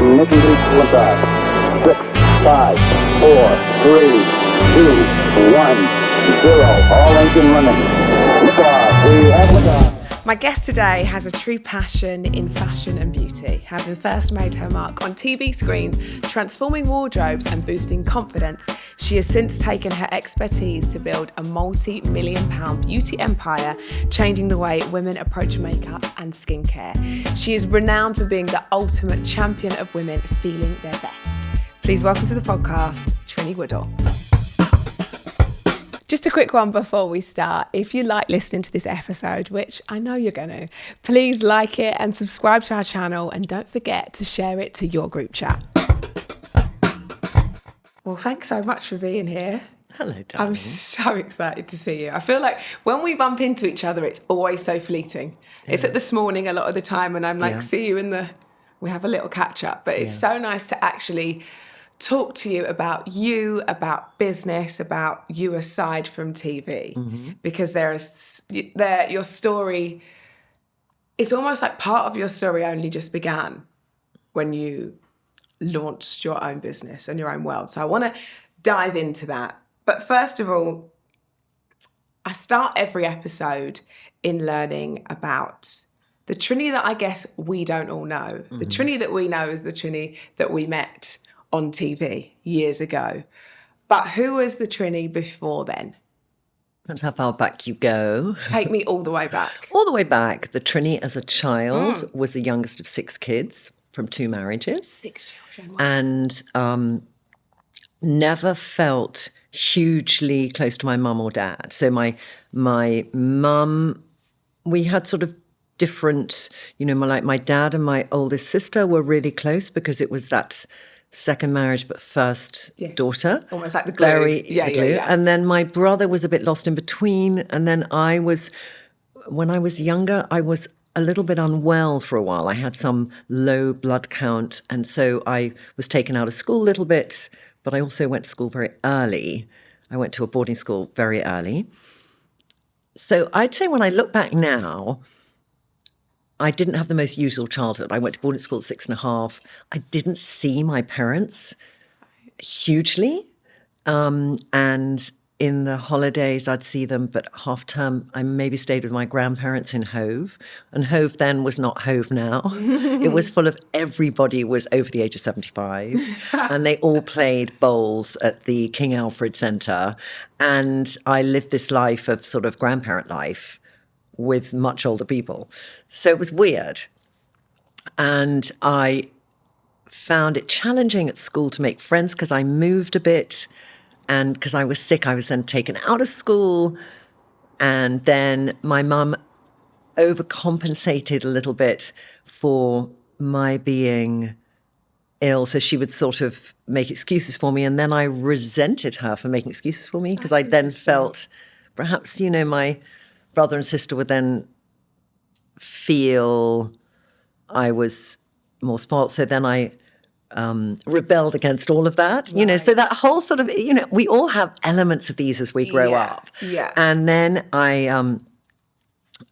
Ignition liftoff. 6, 5, 4, 3, 2, 1, 0. All engine running. Liftoff. We have liftoff. My guest today has a true passion in fashion and beauty, having first made her mark on TV screens, transforming wardrobes and boosting confidence. She has since taken her expertise to build a multi-million-pound beauty empire, changing the way women approach makeup and skincare. She is renowned for being the ultimate champion of women feeling their best. Please welcome to the podcast, Trinny Woodall. Just a quick one before we start. If you like listening to this episode, which I know you're going to, please like it and subscribe to our channel, and don't forget to share it to your group chat. Well, thanks so much for being here. Hello, darling. I'm so excited to see you. I feel like when we bump into each other, it's always so fleeting. Yeah. It's at this morning a lot of the time, and I'm like, see you we have a little catch up, but it's so nice to actually talk to you, about business, about you aside from TV, because your story, it's almost like part of your story only just began when you launched your own business and your own world. So I want to dive into that. But first of all, I start every episode in learning about the Trinny that I guess we don't all know. The Trinny that we know is the Trinny that we met on TV years ago. But who was the Trinny before then? That's how far back you go. Take me all the way back. All the way back. The Trinny as a child was the youngest of 6 kids from 2 marriages. 6 children. Wow. And never felt hugely close to my mum or dad. So my mum, we had sort of different, my dad and my oldest sister were really close because it was that second marriage, but first daughter. Almost like the glue. The glue. Yeah. And then my brother was a bit lost in between. And then when I was younger, I was a little bit unwell for a while. I had some low blood count. And so I was taken out of school a little bit, but I also went to school very early. I went to a boarding school very early. So I'd say when I look back now, I didn't have the most usual childhood. I went to boarding school at 6.5. I didn't see my parents hugely. And in the holidays, I'd see them, but half term, I maybe stayed with my grandparents in Hove. And Hove then was not Hove now. It was full of everybody was over the age of 75. And they all played bowls at the King Alfred Centre. And I lived this life of sort of grandparent life with much older people. So it was weird. And I found it challenging at school to make friends because I moved a bit. And because I was sick, I was then taken out of school. And then my mum overcompensated a little bit for my being ill. So she would sort of make excuses for me. And then I resented her for making excuses for me because I then felt perhaps, my brother and sister would then feel I was more spoiled. So then I rebelled against all of that, so that whole sort of, we all have elements of these as we grow up. Yeah. And then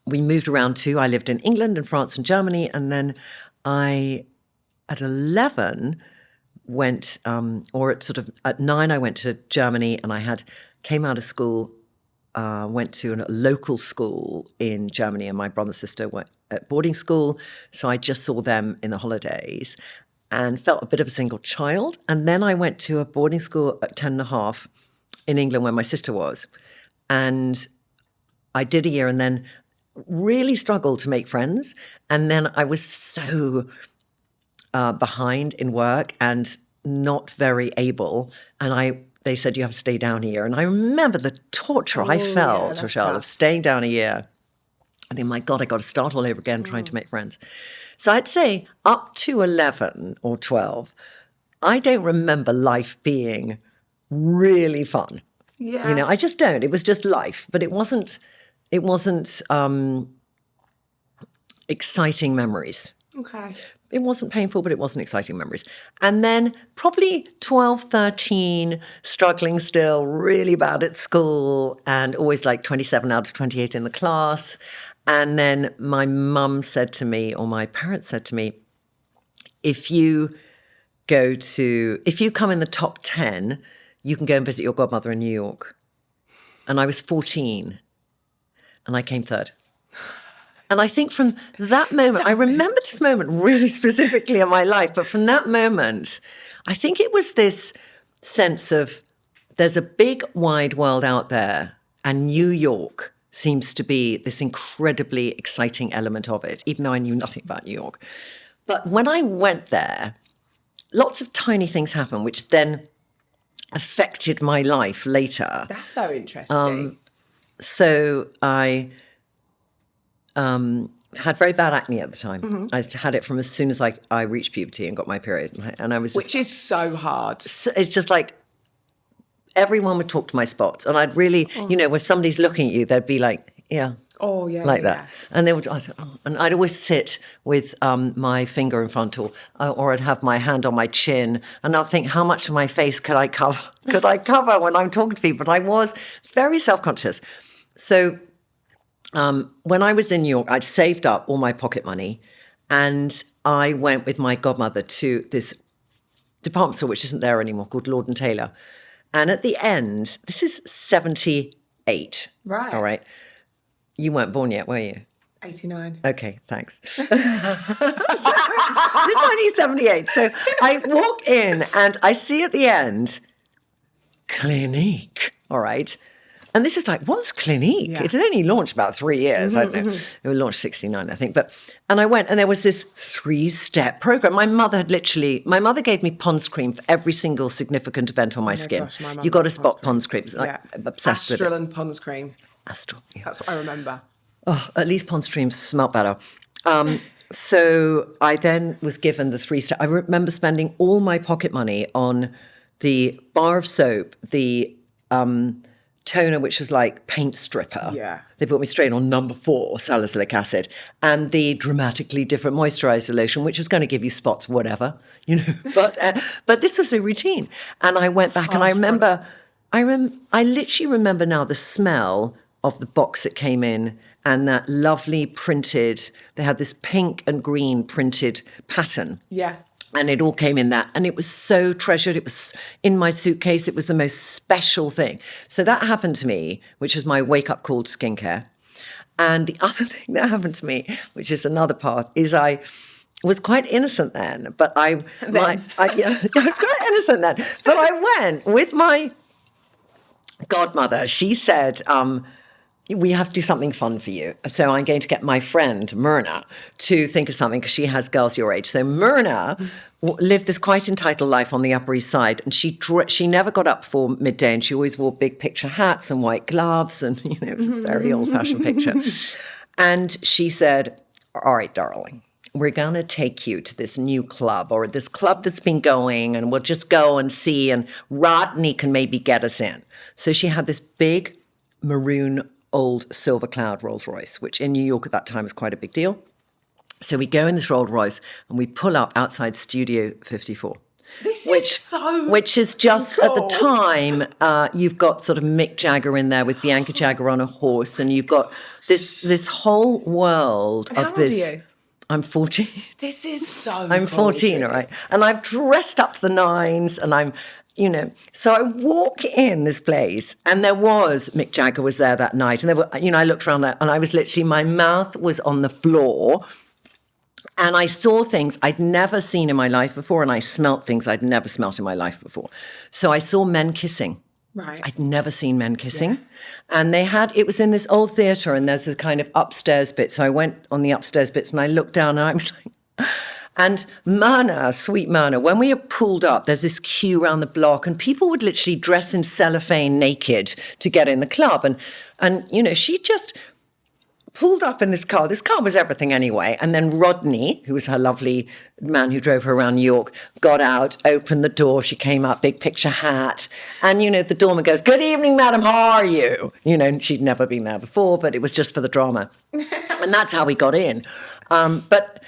we moved around too. I lived in England and France and Germany. And then at 11, went, at 9, I went to Germany and I came out of school, went to a local school in Germany, and my brother and sister went at boarding school. So I just saw them in the holidays and felt a bit of a single child. And then I went to a boarding school at 10.5 in England where my sister was. And I did a year and then really struggled to make friends. And then I was so behind in work and not very able. And they said, you have to stay down a year. And I remember the torture I felt, Rochelle, of staying down a year. I think, my God, I got to start all over again trying to make friends. So I'd say up to 11 or 12, I don't remember life being really fun. Yeah. I just don't. It was just life. But it wasn't exciting memories. Okay. It wasn't painful, but it wasn't exciting memories. And then probably 12, 13, struggling still, really bad at school, and always like 27 out of 28 in the class. And then my mum said to me, or my parents said to me, if you go to, if you come in the top 10, you can go and visit your godmother in New York. And I was 14 and I came third. And I think from that moment, I remember this moment really specifically in my life, but from that moment, I think it was this sense of there's a big wide world out there, and New York seems to be this incredibly exciting element of it, even though I knew nothing about New York. But when I went there, lots of tiny things happened, which then affected my life later. That's so interesting. So I had very bad acne at the time. Mm-hmm. I had it from as soon as I reached puberty and got my period. And I was just, which is so hard. it's just like everyone would talk to my spots. And I'd really, when somebody's looking at you, they'd be like, yeah. Oh, yeah. Like yeah, that. And they would, and I'd always sit with my finger in front or I'd have my hand on my chin and I'll think, how much of my face could I cover? When I'm talking to people? But I was very self-conscious. So when I was in New York, I'd saved up all my pocket money and I went with my godmother to this department store, which isn't there anymore, called Lord & Taylor. And at the end, this is 78. Right. All right. You weren't born yet, were you? 89. Okay, thanks. It's 1978. So I walk in and I see at the end, Clinique. All right. And this is like, what's Clinique? Yeah. It had only launched about 3 years. I don't know. It was launched 69, I think. And I went, and there was this 3-step program. My mother gave me Pond's cream for every single significant event on my skin. Gosh, my mum You got to loves spot Pond's cream. I'm obsessed with it. Astral and Pond's cream. Astral. Yeah. That's what I remember. Oh, at least Pond's cream smelled better. So I then was given the 3-step. I remember spending all my pocket money on the bar of soap, the toner, which was like paint stripper. Yeah. They put me straight on number 4, salicylic acid, and the dramatically different moisturizer lotion, which was going to give you spots, whatever, But this was a routine. And I went back and I remember, I literally remember now the smell of the box that came in and that lovely printed, they had this pink and green printed pattern. Yeah. And it all came in that. And it was so treasured. It was in my suitcase. It was the most special thing. So that happened to me, which was my wake-up call to skincare. And the other thing that happened to me, which is another part, is I was quite innocent then. But I was quite innocent then. But I went with my godmother. She said, we have to do something fun for you. So I'm going to get my friend, Myrna, to think of something because she has girls your age. So Myrna lived this quite entitled life on the Upper East Side. And she never got up before midday and she always wore big picture hats and white gloves. And, it was a very old-fashioned picture. And she said, all right, darling, we're going to take you to this new club or this club that's been going and we'll just go and see and Rodney can maybe get us in. So she had this big maroon old Silver Cloud Rolls Royce, which in New York at that time was quite a big deal. So we go in this Rolls Royce and we pull up outside Studio 54. Which is just cool. At the time, you've got sort of Mick Jagger in there with Bianca Jagger on a horse, and you've got this whole world and of this. How old are you? I'm 14. This is so I'm 14, all right. And I've dressed up to the nines and I'm, so I walk in this place and there was, Mick Jagger was there that night. And there were, I looked around there and I was literally, my mouth was on the floor and I saw things I'd never seen in my life before and I smelt things I'd never smelt in my life before. So I saw men kissing. Right. I'd never seen men kissing. Yeah. And it was in this old theatre and there's a kind of upstairs bit. So I went on the upstairs bits and I looked down and I was like, and Myrna, sweet Myrna, when we had pulled up, there's this queue around the block and people would literally dress in cellophane naked to get in the club. And she just pulled up in this car. This car was everything anyway. And then Rodney, who was her lovely man who drove her around New York, got out, opened the door. She came up, big picture hat. And, the doorman goes, "Good evening, madam, how are you?" And she'd never been there before, but it was just for the drama. And that's how we got in.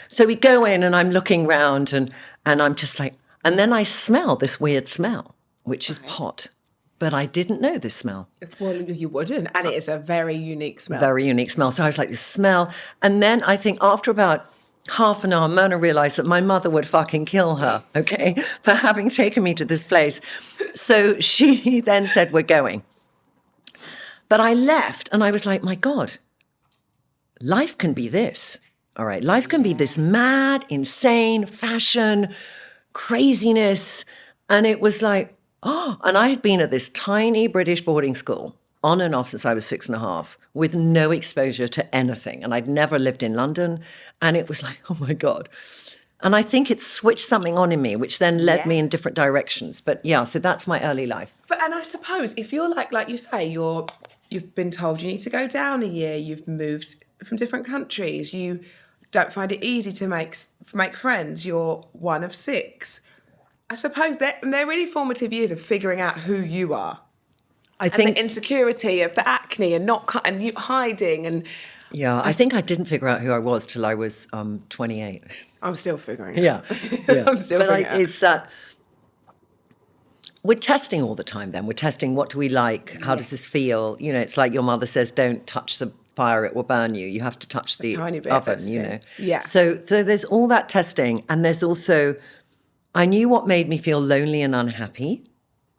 So we go in and I'm looking round and I'm just like, and then I smell this weird smell, which is pot. But I didn't know this smell. Well, you wouldn't. And it is a very unique smell. Very unique smell. So I was like, this smell. And then I think after about half an hour, Myrna realized that my mother would fucking kill her, okay, for having taken me to this place. So she then said, we're going. But I left and I was like, my God, life can be this. All right, life can be this mad, insane fashion, craziness. And it was like, oh, and I had been at this tiny British boarding school on and off since I was 6.5 with no exposure to anything. And I'd never lived in London. And it was like, oh my God. And I think it switched something on in me, which then led me in different directions. But yeah, so that's my early life. And I suppose if you're like you say, you've been told you need to go down a year, you've moved from different countries, you don't find it easy to make friends, you're one of 6. I suppose they're really formative years of figuring out who you are. I think the insecurity of the acne and and you hiding and I think I didn't figure out who I was till I was 28. I'm still figuring it out. Yeah. I'm still figuring it out. It's that we're testing all the time then. We're testing, what do we like? How does this feel? You know, it's like your mother says, don't touch the fire, it will burn you. You have to touch the oven, you know. Yeah. So there's all that testing. And there's also, I knew what made me feel lonely and unhappy.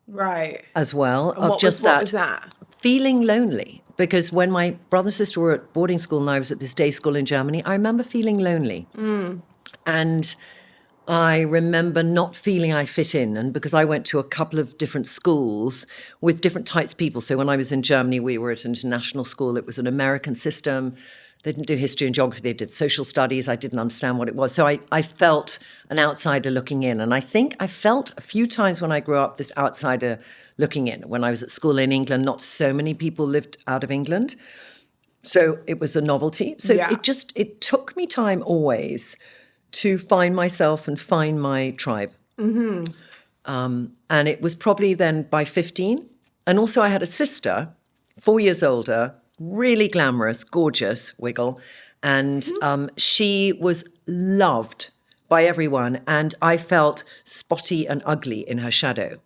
Right. As well. And what was that? Feeling lonely. Because when my brother and sister were at boarding school and I was at this day school in Germany, I remember feeling lonely. And I remember not feeling I fit in. And because I went to a couple of different schools with different types of people. So when I was in Germany, we were at an international school. It was an American system. They didn't do history and geography. They did social studies. I didn't understand what it was. So I felt an outsider looking in. And I think I felt a few times when I grew up this outsider looking in. When I was at school in England, not so many people lived out of England. So it was a novelty. So it took me time always to find myself and find my tribe. And it was probably then by 15. And also I had a sister, 4 years older, really glamorous, gorgeous, Wiggle. And she was loved by everyone. And I felt spotty and ugly in her shadow.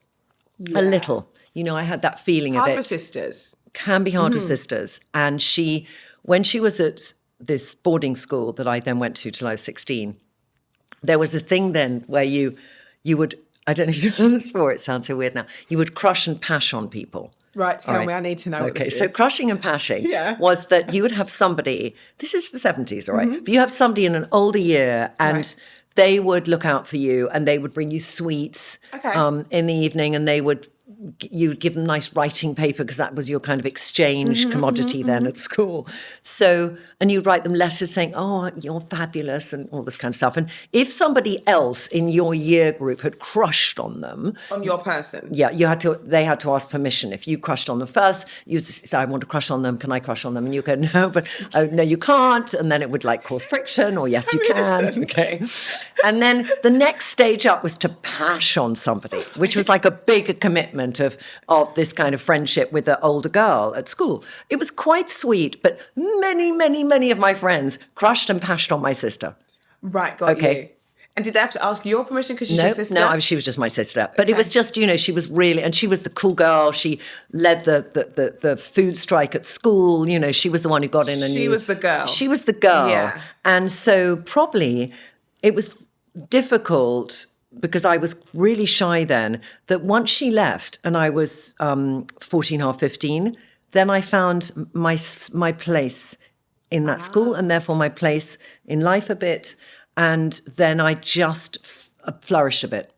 A little. You know, I had that feeling of it. Hard with sisters. Can be hard with sisters. And when she was at this boarding school that I then went to till I was 16, there was a thing then where you would, I don't know if you've heard this before, it sounds so weird now, you would crush and pash on people. Right, tell me, I need to know what this is. So crushing and pashing was that you would have somebody, this is the 70s, all right, but you have somebody in an older year and they would look out for you and they would bring you sweets in the evening and you would give them nice writing paper because that was your kind of exchange commodity then at school. So, and you'd write them letters saying, oh, you're fabulous and all this kind of stuff. And if somebody else in your year group had crushed on them. On your person. Yeah, they had to ask permission. If you crushed on them first, you'd say, I want to crush on them. Can I crush on them? And you go, no, but no, you can't. And then it would like cause friction or yes, you can. Okay. And then the next stage up was to pash on somebody, which was like a bigger commitment of this kind of friendship with an older girl at school. It was quite sweet, but many of my friends crushed and pashed on my sister. Right, got you. And did they have to ask your permission because she's your sister? No, she was just my sister. But it was just, you know, she was really, and she was the cool girl. She led the food strike at school. You know, she was the one who got in and She was the girl. She was the girl. Yeah. And so probably it was difficult because I was really shy then, that once she left and I was 14 or 15, then I found my place in that school and therefore my place in life a bit. And then I just flourished a bit.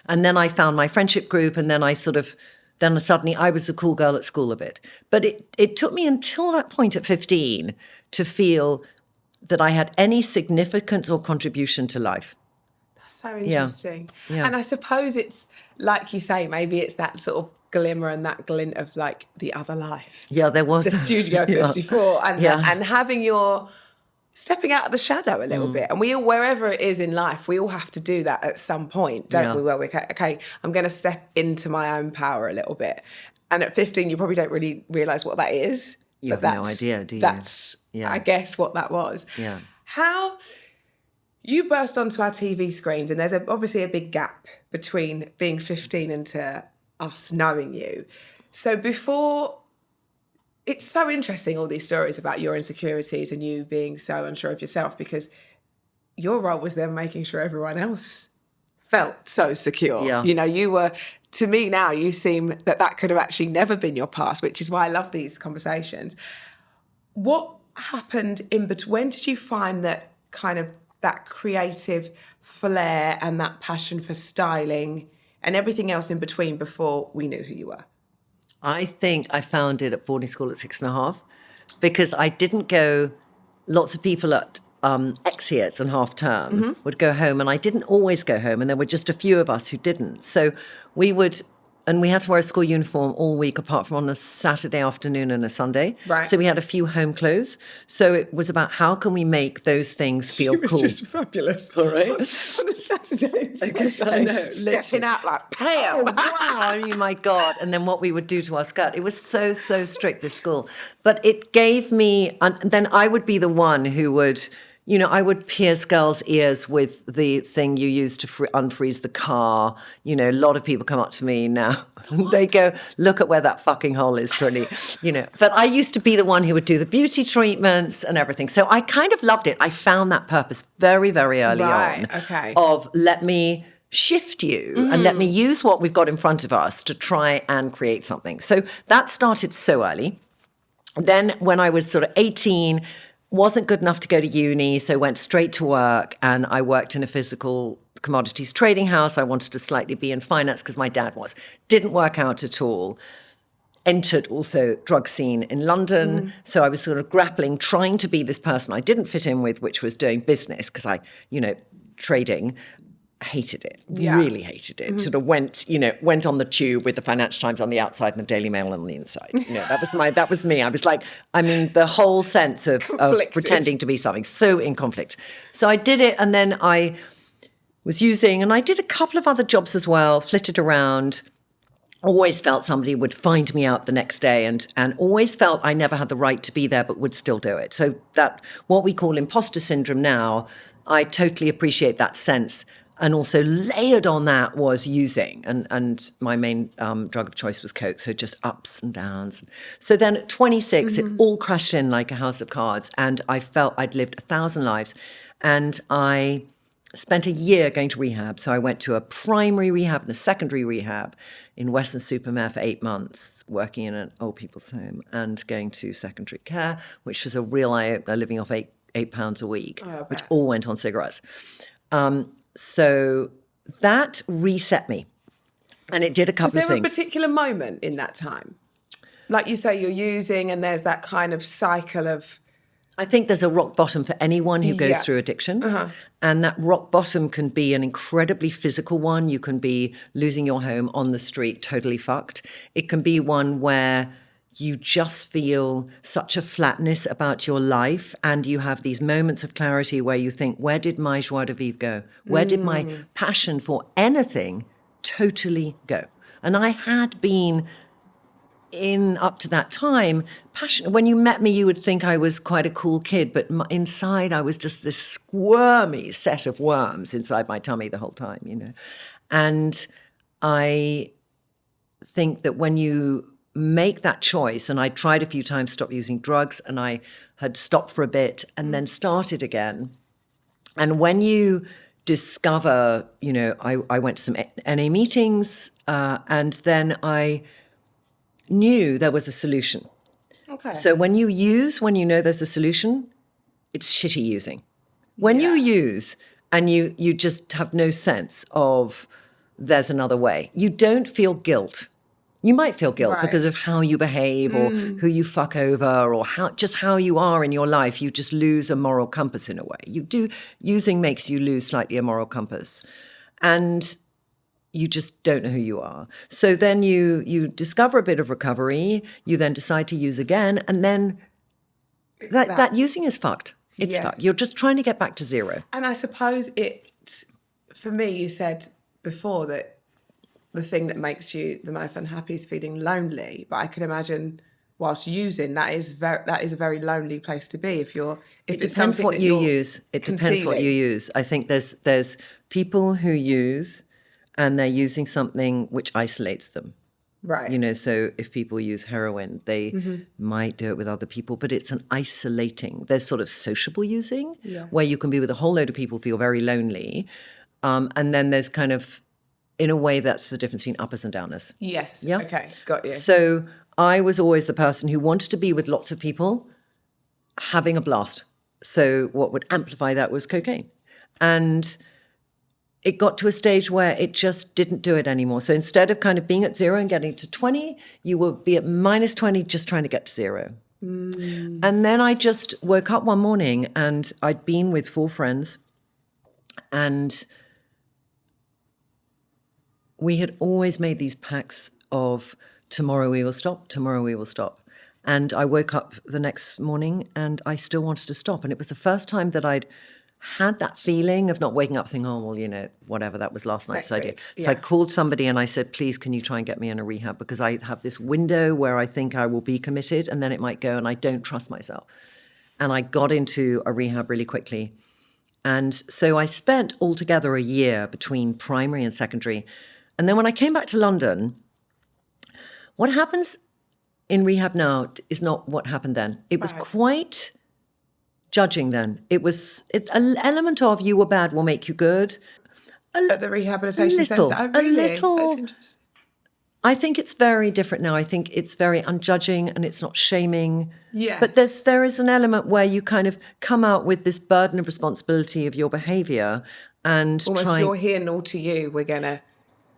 And then I found my friendship group and then suddenly I was the cool girl at school a bit. But it took me until that point at 15 to feel that I had any significance or contribution to life. So interesting. Yeah. And I suppose it's, like you say, maybe it's that sort of glimmer and that glint of like the other life. Yeah, there was. The Studio 54 and having your, stepping out of the shadow a little bit. And we all, wherever it is in life, we all have to do that at some point, don't we? Where we're okay, I'm going to step into my own power a little bit. And at 15, you probably don't really realise what that is. You have no idea, do you? That's, I guess, what that was. Yeah. How... You burst onto our TV screens and there's obviously a big gap between being 15 and to us knowing you. So it's so interesting, all these stories about your insecurities and you being so unsure of yourself, because your role was then making sure everyone else felt so secure. Yeah. You know, you were, to me now, you seem that could have actually never been your past, which is why I love these conversations. What happened in between? When did you find that kind of that creative flair and that passion for styling and everything else in between before we knew who you were? I think I found it at boarding school at 6.5 because I didn't go. Lots of people at exeats and half term would go home, and I didn't always go home, and there were just a few of us who didn't. So we would, and we had to wear a school uniform all week apart from on a Saturday afternoon and a Sunday. Right. So we had a few home clothes. So it was about how can we make those things feel cool. It was just fabulous. All right. On a Saturdays. I know, Stepping out like pale. Oh, wow. I mean, my God. And then what we would do to our skirt. It was so strict, this school. But it gave me, and then I would be the one who would, you know, I would pierce girls' ears with the thing you use to unfreeze the car. You know, a lot of people come up to me now. They go, look at where that fucking hole is, Trinny. You know, but I used to be the one who would do the beauty treatments and everything. So I kind of loved it. I found that purpose very, very early on. Okay. Of let me shift you and let me use what we've got in front of us to try and create something. So that started so early. Then when I was sort of 18, wasn't good enough to go to uni, so went straight to work, and I worked in a physical commodities trading house. I wanted to slightly be in finance because my dad was. Didn't work out at all. Entered also drug scene in London. So I was sort of grappling, trying to be this person I didn't fit in with, which was doing business because I, you know, trading. Hated it, really hated it. Sort of went on the tube with the Financial Times on the outside and the Daily Mail on the inside. You know, that was me. I was like, I mean, the whole sense of pretending to be something, so in conflict. So I did it, and then I was using, and I did a couple of other jobs as well, flitted around. Always felt somebody would find me out the next day, and always felt I never had the right to be there, but would still do it. So that, what we call imposter syndrome now, I totally appreciate that sense. And also layered on that was using, and my main drug of choice was coke, so just ups and downs. So then at 26, it all crashed in like a house of cards, and I felt I'd lived 1,000 lives, and I spent a year going to rehab. So I went to a primary rehab and a secondary rehab in Weston-super-Mare for 8 months, working in an old people's home and going to secondary care, which was a real eye-opener, living off £8 a week, which all went on cigarettes. So that reset me, and it did a couple of things. Was there a particular moment in that time? Like you say, you're using, and there's that kind of cycle of... I think there's a rock bottom for anyone who goes through addiction. And that rock bottom can be an incredibly physical one. You can be losing your home on the street, totally fucked. It can be one where you just feel such a flatness about your life, and you have these moments of clarity where you think, where did my joie de vivre go? Where did my passion for anything totally go? And I had been in, up to that time, passionate. When you met me, you would think I was quite a cool kid, but inside I was just this squirmy set of worms inside my tummy the whole time, you know. And I think that when you make that choice, and I tried a few times to stop using drugs, and I had stopped for a bit and then started again. And when you discover, you know, I went to some NA meetings, and then I knew there was a solution. Okay. So when you use, when you know there's a solution, it's shitty using. When you use and you just have no sense of there's another way, you don't feel guilt. You might feel guilt because of how you behave or who you fuck over, or how you are in your life. You just lose a moral compass in a way. Using makes you lose slightly a moral compass. And you just don't know who you are. So then you discover a bit of recovery, you then decide to use again, and then that using is fucked. It's fucked. You're just trying to get back to zero. And I suppose for me, you said before that the thing that makes you the most unhappy is feeling lonely. But I can imagine whilst using, that is a very lonely place to be if it depends what you use. It depends what you use. I think there's people who use, and they're using something which isolates them. Right. You know, so if people use heroin, they might do it with other people, but it's an isolating. There's sort of sociable using, where you can be with a whole load of people, feel very lonely. And then there's kind of, in a way, that's the difference between uppers and downers. Yes. Yeah. Okay. Got you. So I was always the person who wanted to be with lots of people, having a blast. So what would amplify that was cocaine. And it got to a stage where it just didn't do it anymore. So instead of kind of being at 0 and getting to 20, you would be at minus 20 just trying to get to 0. And then I just woke up one morning and I'd been with 4 friends and we had always made these pacts of tomorrow we will stop, tomorrow we will stop. And I woke up the next morning and I still wanted to stop. And it was the first time that I'd had that feeling of not waking up thinking, oh, well, you know, whatever, that was last night's idea. So I called somebody and I said, please, can you try and get me in a rehab? Because I have this window where I think I will be committed and then it might go and I don't trust myself. And I got into a rehab really quickly. And so I spent altogether a year between primary and secondary. And then when I came back to London, what happens in rehab now is not what happened then. It was quite judging then. It was an element of you were bad will make you good. At the rehabilitation centre? Oh, really? A little. That's interesting. I think it's very different now. I think it's very unjudging and it's not shaming. Yes. But there is an element where you kind of come out with this burden of responsibility of your behaviour and almost you're here, nor to you, we're going to...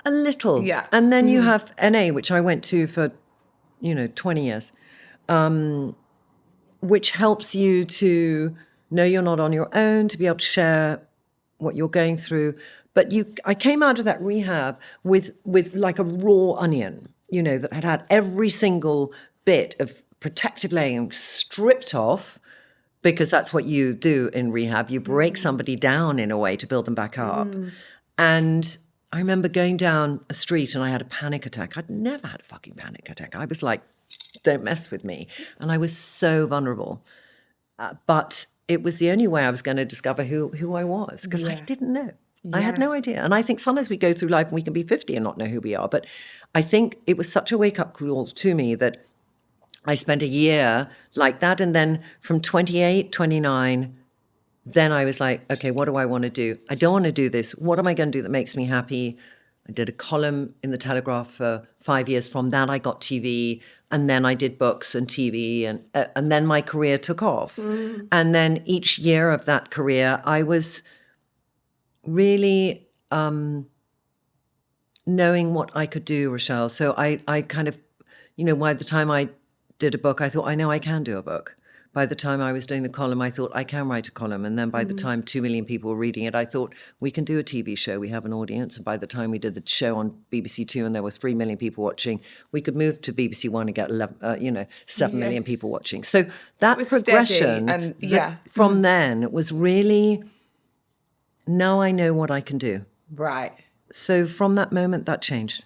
A little. Yeah. And then you have NA, which I went to for, 20 years, which helps you to know you're not on your own, to be able to share what you're going through. But I came out of that rehab with like a raw onion, that had every single bit of protective layering stripped off, because that's what you do in rehab. You break somebody down in a way to build them back up. And I remember going down a street and I had a panic attack. I'd never had a fucking panic attack. I was like, don't mess with me. And I was so vulnerable. But it was the only way I was going to discover who I was, because I didn't know. I had no idea. And I think sometimes we go through life and we can be 50 and not know who we are. But I think it was such a wake-up call to me that I spent a year like that. And then from 28, 29, then I was like, okay, what do I want to do? I don't want to do this. What am I going to do that makes me happy? I did a column in the Telegraph for 5 years. From that, I got TV. And then I did books and TV. And then my career took off. And then each year of that career, I was really knowing what I could do, Rochelle. So I kind of, by the time I did a book, I thought, I know I can do a book. By the time I was doing the column, I thought, I can write a column. And then by the time 2 million people were reading it, I thought, we can do a TV show. We have an audience. And by the time we did the show on BBC Two and there were 3 million people watching, we could move to BBC One and get 7 million people watching. So that progression and from then was really, now I know what I can do. Right. So from that moment, that changed.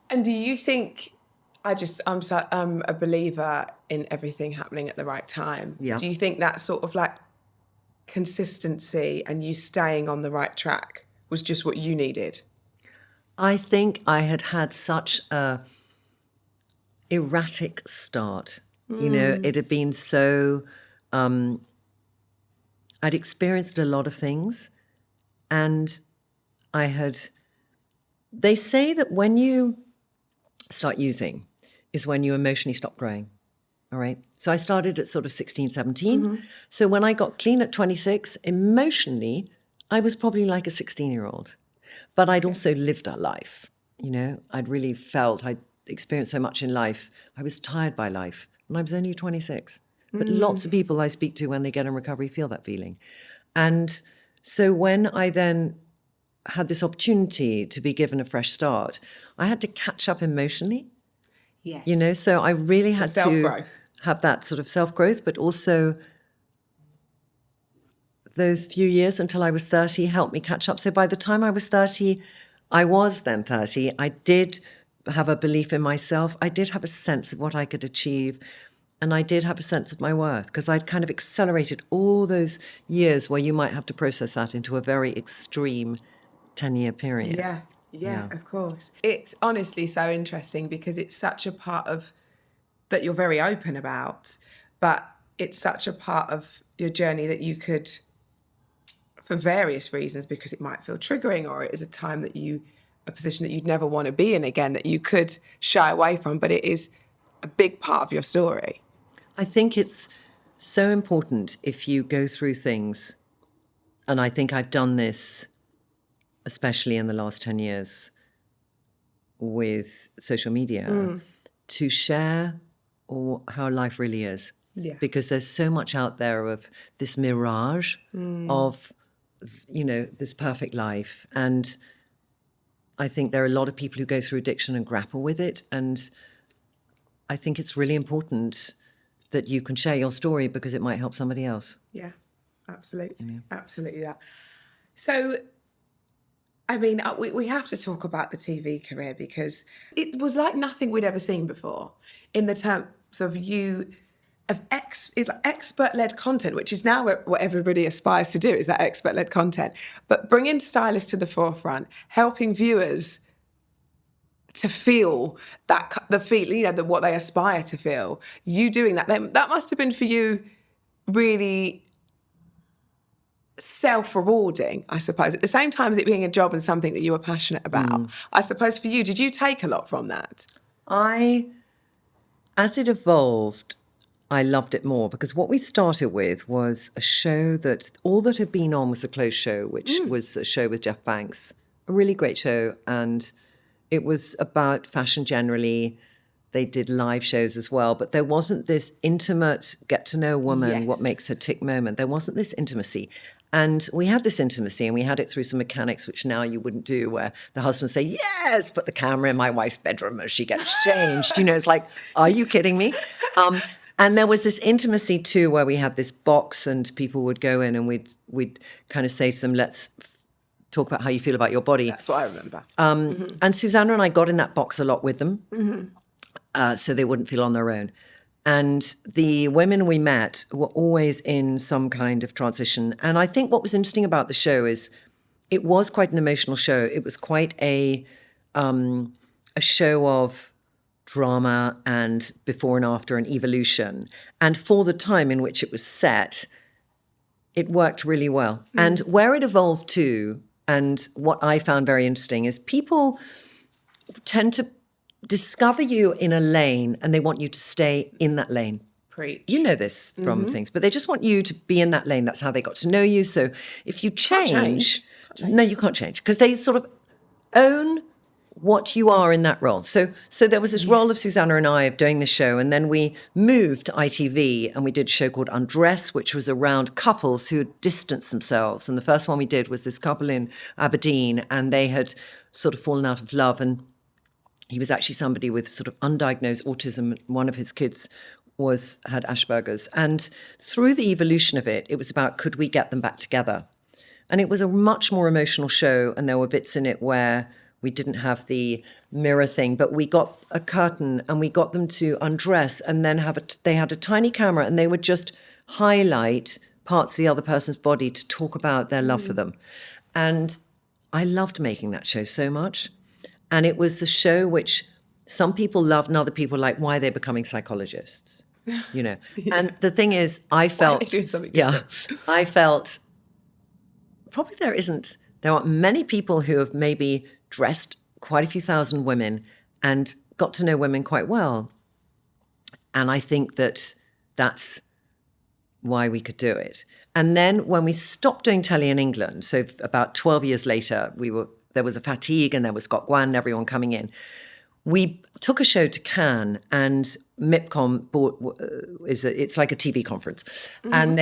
And do you think... I'm a believer in everything happening at the right time. Yeah. Do you think that sort of like consistency and you staying on the right track was just what you needed? I think I had such a erratic start. It had been so... I'd experienced a lot of things and they say that when you start using is when you emotionally stop growing. All right. So I started at sort of 16, 17. So when I got clean at 26, emotionally, I was probably like a 16-year-old. But I'd also lived a life. I'd really felt I'd experienced so much in life. I was tired by life. And I was only 26. But lots of people I speak to when they get in recovery feel that feeling. And so when I then had this opportunity to be given a fresh start, I had to catch up emotionally. Yes. So I really had to have that sort of self-growth, but also those few years until I was 30 helped me catch up. So by the time I was 30, I did have a belief in myself. I did have a sense of what I could achieve. And I did have a sense of my worth because I'd kind of accelerated all those years where you might have to process that into a very extreme 10-year period. Yeah. Yeah, of course. It's honestly so interesting because it's such a part of that you're very open about, but it's such a part of your journey that you could, for various reasons, because it might feel triggering or it is a position that you'd never want to be in again, that you could shy away from, but it is a big part of your story. I think it's so important if you go through things, and I think I've done this, especially in the last 10 years with social media, to share how life really is. Yeah. Because there's so much out there of this mirage of, this perfect life. And I think there are a lot of people who go through addiction and grapple with it. And I think it's really important that you can share your story because it might help somebody else. Yeah, absolutely. Absolutely that. So, I mean, we have to talk about the TV career because it was like nothing we'd ever seen before in the terms of expert-led content, which is now what everybody aspires to do, is that expert-led content. But bringing stylists to the forefront, helping viewers to feel what they aspire to feel. You doing that must have been for you really self-rewarding, I suppose. At the same time as it being a job and something that you were passionate about, I suppose for you, did you take a lot from that? As it evolved, I loved it more because what we started with was a show that all that had been on was a closed show, which was a show with Jeff Banks, a really great show. And it was about fashion generally. They did live shows as well, but there wasn't this intimate get to know a woman, what makes her tick moment. There wasn't this intimacy. And we had this intimacy and we had it through some mechanics, which now you wouldn't do, where the husband say, yes, put the camera in my wife's bedroom as she gets changed. It's like, are you kidding me? And there was this intimacy too, where we had this box and people would go in and we'd kind of say to them, let's talk about how you feel about your body. That's what I remember. And Susanna and I got in that box a lot with them, so they wouldn't feel on their own. And the women we met were always in some kind of transition. And I think what was interesting about the show is it was quite an emotional show. It was quite a show of drama and before and after and evolution. And for the time in which it was set, it worked really well. And where it evolved to, and what I found very interesting, is people tend to discover you in a lane and they want you to stay in that lane. Preach. You know this from things, but they just want you to be in that lane. That's how they got to know you. So if you change. No, you can't change because they sort of own what you are in that role. So there was this role of Susanna and I of doing the show, and then we moved to ITV and we did a show called Undress, which was around couples who had distanced themselves. And the first one we did was this couple in Aberdeen, and they had sort of fallen out of love, and he was actually somebody with sort of undiagnosed autism. One of his kids had Asperger's. And through the evolution of it, it was about, could we get them back together? And it was a much more emotional show, and there were bits in it where we didn't have the mirror thing, but we got a curtain and we got them to undress and then they had a tiny camera and they would just highlight parts of the other person's body to talk about their love for them. And I loved making that show so much. And it was the show which some people loved and other people like, why they're becoming psychologists, And the thing is, I felt, I felt probably there aren't many people who have maybe dressed quite a few thousand women and got to know women quite well. And I think that's why we could do it. And then when we stopped doing telly in England, so about 12 years later, there was a fatigue and there was Scott Gwan and everyone coming in. We took a show to Cannes, and MIPCOM it's like a TV conference. And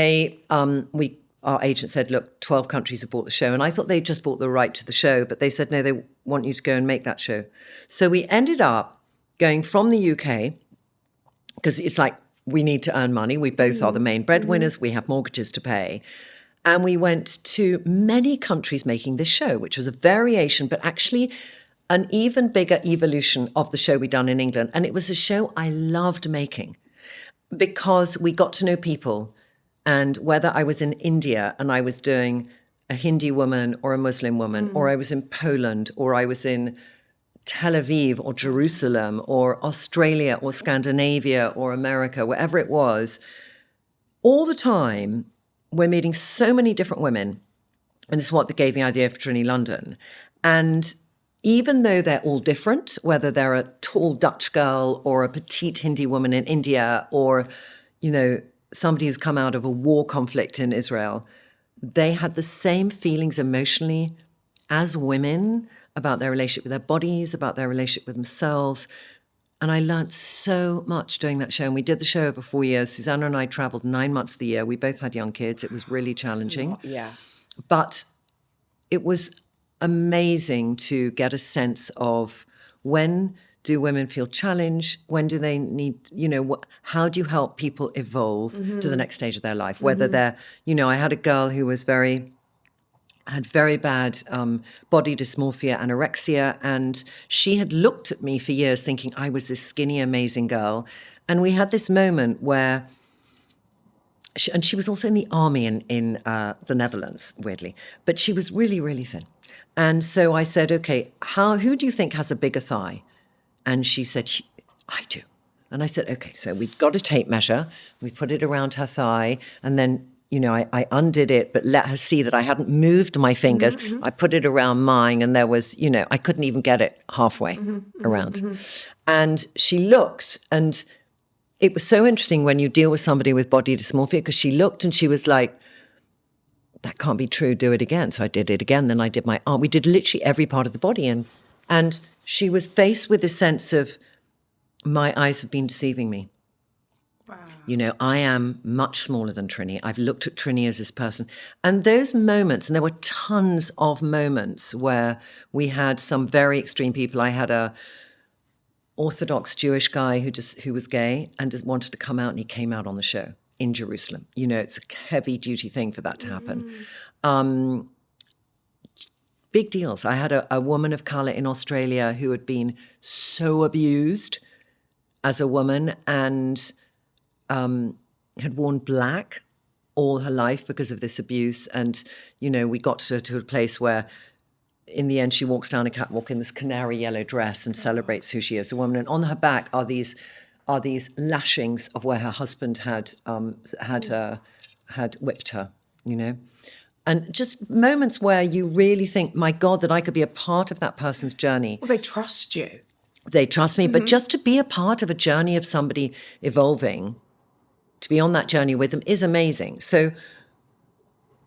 our agent said, look, 12 countries have bought the show. And I thought they just bought the right to the show, but they said, no, they want you to go and make that show. So we ended up going from the UK, because it's like, we need to earn money. We both are the main breadwinners. We have mortgages to pay. And we went to many countries making this show, which was a variation, but actually an even bigger evolution of the show we'd done in England. And it was a show I loved making because we got to know people. And whether I was in India and I was doing a Hindi woman or a Muslim woman, or I was in Poland, or I was in Tel Aviv or Jerusalem or Australia or Scandinavia or America, wherever it was, all the time we're meeting so many different women. And this is what gave me the idea for Trinny London. And even though they're all different, whether they're a tall Dutch girl or a petite Hindi woman in India or, somebody who's come out of a war conflict in Israel, they had the same feelings emotionally as women about their relationship with their bodies, about their relationship with themselves. And I learned so much doing that show. And we did the show over 4 years. Susanna and I traveled 9 months of the year. We both had young kids. It was really challenging. Yeah. But it was amazing to get a sense of when do women feel challenged? When do they need, how do you help people evolve to the next stage of their life? Whether they're, I had a girl who had very bad body dysmorphia, anorexia, and she had looked at me for years thinking I was this skinny, amazing girl. And we had this moment where, she was also in the army in the Netherlands, weirdly, but she was really, really thin. And so I said, okay, who do you think has a bigger thigh? And she said, I do. And I said, okay, so we got a tape measure, we put it around her thigh, and then I undid it, but let her see that I hadn't moved my fingers. I put it around mine, and there was, I couldn't even get it halfway around. And she looked, and it was so interesting when you deal with somebody with body dysmorphia, because she looked and she was like, that can't be true, do it again. So I did it again, then I did my arm. We did literally every part of the body. And she was faced with a sense of, my eyes have been deceiving me. Wow. I am much smaller than Trinny. I've looked at Trinny as this person. And those moments, and there were tons of moments where we had some very extreme people. I had a Orthodox Jewish guy who was gay and just wanted to come out, and he came out on the show in Jerusalem. It's a heavy duty thing for that to happen. Big deals. I had a woman of color in Australia who had been so abused as a woman and had worn black all her life because of this abuse. And, we got to a place where in the end she walks down a catwalk in this canary yellow dress and celebrates who she is, a woman. And on her back are these lashings of where her husband had whipped her, And just moments where you really think, my God, that I could be a part of that person's journey. Well, they trust you. They trust me, but just to be a part of a journey of somebody evolving, to be on that journey with them is amazing. So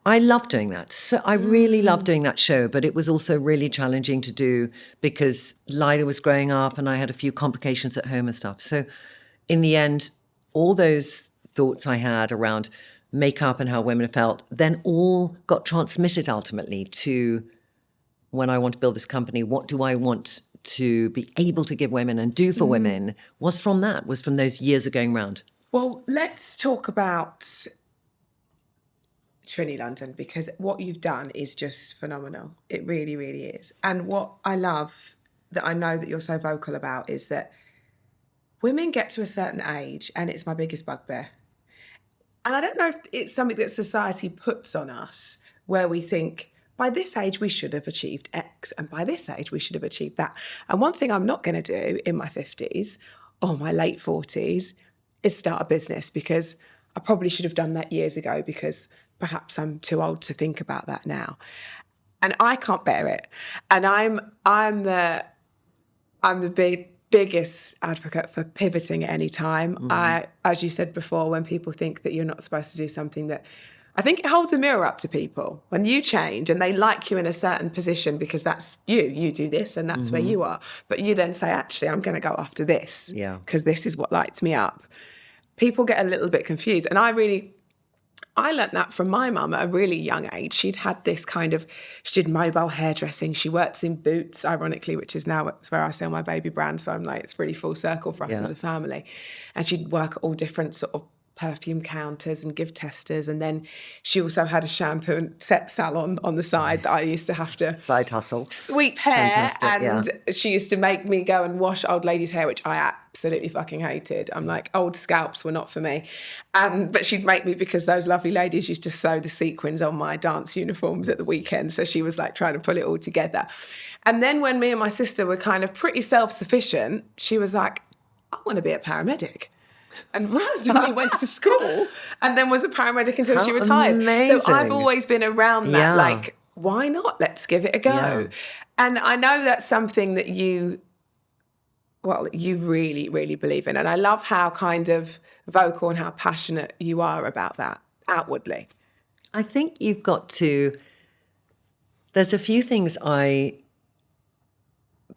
I love doing that. So I really love doing that show, but it was also really challenging to do because Lila was growing up and I had a few complications at home and stuff. So in the end, all those thoughts I had around makeup and how women felt then all got transmitted ultimately to when I want to build this company, what do I want to be able to give women and do for women was from those years of going round. Well, let's talk about Trinny London, because what you've done is just phenomenal. It really, really is. And what I love that I know that you're so vocal about is that women get to a certain age, and it's my biggest bugbear. And I don't know if it's something that society puts on us where we think, by this age, we should have achieved X, and by this age, we should have achieved that. And one thing I'm not going to do in my 50s or my late 40s is start a business, because I probably should have done that years ago, because perhaps I'm too old to think about that now. And I can't bear it. And I'm the biggest advocate for pivoting at any time. As you said before, when people think that you're not supposed to do something, that I think it holds a mirror up to people. When you change and they like you in a certain position because that's you do this and that's where you are. But you then say, actually, I'm going to go after this because this is what lights me up. People get a little bit confused. And I learnt that from my mum at a really young age. She'd had this she did mobile hairdressing. She works in Boots, ironically, which is now it's where I sell my baby brand. So I'm like, it's really full circle for us as a family. And she'd work at all different sort of perfume counters and give testers. And then she also had a shampoo and set salon on the side that I used to have to Side hustle. sweep hair. Fantastic, and she used to make me go and wash old ladies' hair, which I absolutely fucking hated. I'm like, old scalps were not for me. But she'd make me, because those lovely ladies used to sew the sequins on my dance uniforms at the weekend. So she was like trying to pull it all together. And then when me and my sister were kind of pretty self-sufficient, she was like, I want to be a paramedic. And randomly went to school and then was a paramedic until she retired. Amazing. So I've always been around that, like, why not? Let's give it a go. Yeah. And I know that's something that you really, really believe in. And I love how kind of vocal and how passionate you are about that outwardly. I think you've got to, there's a few things I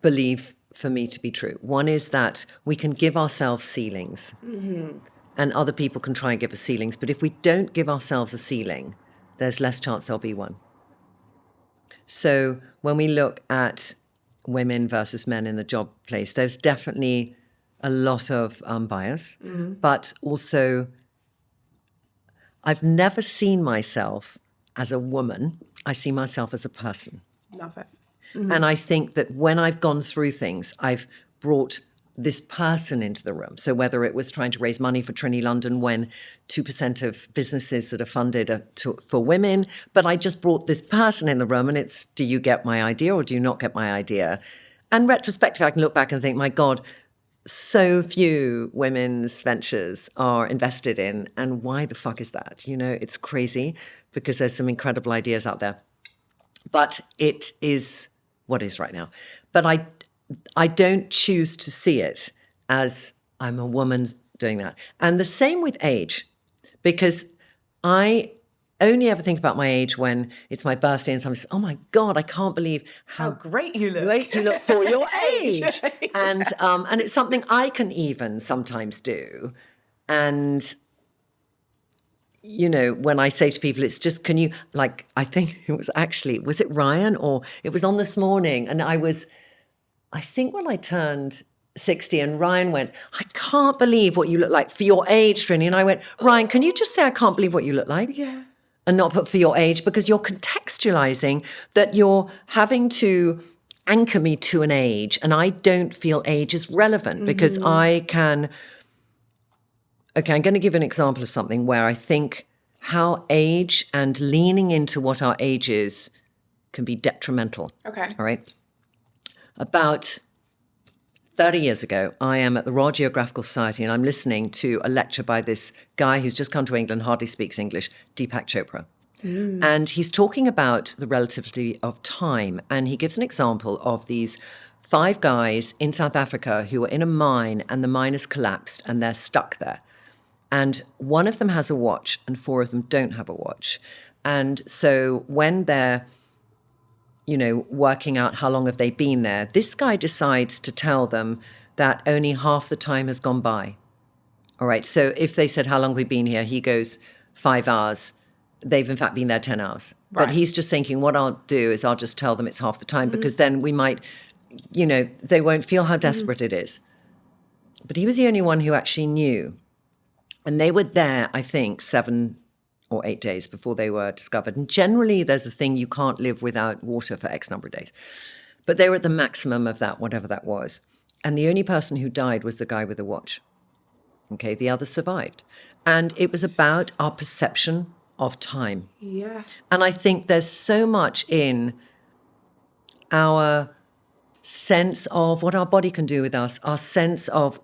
believe for me to be true. One is that we can give ourselves ceilings, and other people can try and give us ceilings. But if we don't give ourselves a ceiling, there's less chance there'll be one. So when we look at women versus men in the job place, there's definitely a lot of bias, but also I've never seen myself as a woman. I see myself as a person. Love it. And I think that when I've gone through things, I've brought this person into the room. So whether it was trying to raise money for Trinny London when 2% of businesses that are funded are for women, but I just brought this person in the room, and it's, do you get my idea or do you not get my idea? And retrospectively, I can look back and think, my God, so few women's ventures are invested in. And why the fuck is that? You know, it's crazy, because there's some incredible ideas out there. But it is what is right now. But I don't choose to see it as I'm a woman doing that. And the same with age, because I only ever think about my age when it's my birthday and someone says, oh my God, I can't believe how great you look. Great you look for your age. And it's something I can even sometimes do. And you know, when I say to people, it's just, can you, like, I think it was actually, was it Ryan, or it was on This Morning? And I think when I turned 60, and Ryan went, I can't believe what you look like for your age, Trinny. And I went, Ryan, can you just say I can't believe what you look like? Yeah. And not put for your age, because you're contextualizing that you're having to anchor me to an age. And I don't feel age is relevant, because I can... Okay, I'm going to give an example of something where I think how age and leaning into what our age is can be detrimental. Okay. All right. About 30 years ago, I am at the Royal Geographical Society, and I'm listening to a lecture by this guy who's just come to England, hardly speaks English, Deepak Chopra. And he's talking about the relativity of time. And he gives an example of these 5 guys in South Africa who are in a mine, and the mine has collapsed and they're stuck there. And one of them has a watch and 4 of them don't have a watch. And so when they're, you know, working out how long have they been there, this guy decides to tell them that only half the time has gone by. All right. So if they said, how long have we been here? He goes, 5 hours. They've in fact been there 10 hours. Right. But he's just thinking, what I'll do is I'll just tell them it's half the time, because then we might, you know, they won't feel how desperate it is. But he was the only one who actually knew. And they were there, I think, 7 or 8 days before they were discovered. And generally, there's a thing, you can't live without water for X number of days. But they were at the maximum of that, whatever that was. And the only person who died was the guy with the watch. Okay, the others survived. And it was about our perception of time. Yeah. And I think there's so much in our sense of what our body can do with us, our sense of